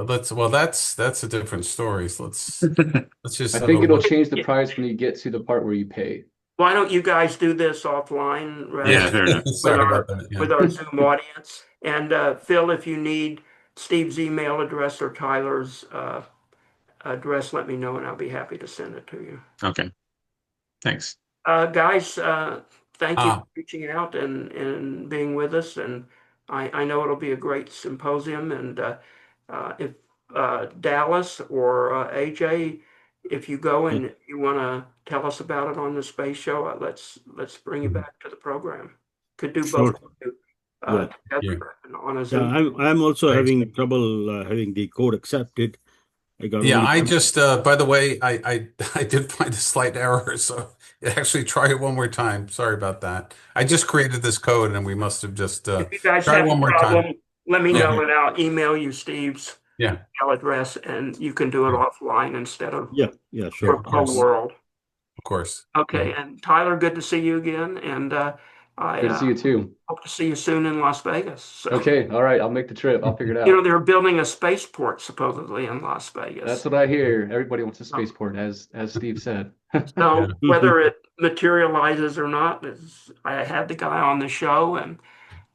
Speaker 3: that's a different story. So let's just
Speaker 2: I
Speaker 3: settle
Speaker 2: think it'll
Speaker 3: one.
Speaker 2: change the price when you get to the part where you pay.
Speaker 1: Why don't you guys do this offline rather
Speaker 5: yeah,
Speaker 3: Yeah,
Speaker 5: fair enough.
Speaker 1: with
Speaker 3: sorry about that. Yeah.
Speaker 1: our Zoom audience? And Phil, if you need Steve's email address or Tyler's address, let me know, and I'll be happy to send it to you.
Speaker 5: Okay, thanks.
Speaker 1: Guys, thank you for
Speaker 3: Ah,
Speaker 1: reaching out and being with us. And I know it'll be a great symposium. And if Dallas or AJ, if you go and you want to tell us about it on the space show, let's bring you back to the program. Could do both
Speaker 6: Sure.
Speaker 1: of you
Speaker 6: Yeah.
Speaker 3: yeah.
Speaker 1: together on a
Speaker 6: Yeah.
Speaker 1: Zoom.
Speaker 6: I'm also
Speaker 3: Thanks.
Speaker 6: having trouble having the code accepted. I got
Speaker 3: Yeah,
Speaker 6: only
Speaker 3: I just by the way, I did find a slight error, so actually try it one more time. Sorry about that. I just created this code and we must have just
Speaker 1: If you guys
Speaker 3: try it
Speaker 1: have a
Speaker 3: one more time.
Speaker 1: problem, let me
Speaker 3: Yeah,
Speaker 1: know and I'll email you Steve's
Speaker 3: yeah,
Speaker 1: email address and you can do it
Speaker 3: great.
Speaker 1: offline instead of
Speaker 6: yeah,
Speaker 1: for
Speaker 6: sure.
Speaker 3: Of
Speaker 1: Pro
Speaker 3: course.
Speaker 1: World.
Speaker 3: Of course.
Speaker 1: Okay,
Speaker 3: Mhm.
Speaker 1: and Tyler, good to see you again, and I
Speaker 2: Good to see you too.
Speaker 1: hope to see you soon in Las Vegas. So,
Speaker 2: Okay. All right. I'll make the trip. I'll figure it
Speaker 1: you know,
Speaker 2: out.
Speaker 1: they're building a spaceport supposedly in Las
Speaker 2: That's
Speaker 1: Vegas.
Speaker 2: what I hear. Everybody wants a spaceport, as Steve said.
Speaker 3: Yeah.
Speaker 1: So whether it materializes or not, I had the guy on the show, and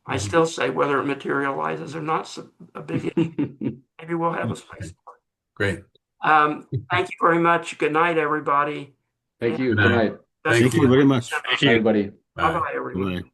Speaker 1: I
Speaker 3: Mhm.
Speaker 1: still say whether it materializes or not, it's a big issue. Maybe we'll have a spaceport.
Speaker 3: Great.
Speaker 1: Thank you very much. Good night, everybody.
Speaker 2: Thank
Speaker 1: And
Speaker 2: you.
Speaker 3: Good
Speaker 2: Good
Speaker 3: night.
Speaker 2: night.
Speaker 1: best
Speaker 3: Thank
Speaker 1: of
Speaker 6: Thank you
Speaker 1: luck
Speaker 3: you.
Speaker 6: very
Speaker 1: with
Speaker 6: much.
Speaker 1: the
Speaker 5: Thank
Speaker 2: Bye,
Speaker 5: you.
Speaker 2: everybody.
Speaker 1: Bye
Speaker 3: Bye.
Speaker 1: bye, everyone.
Speaker 6: Bye.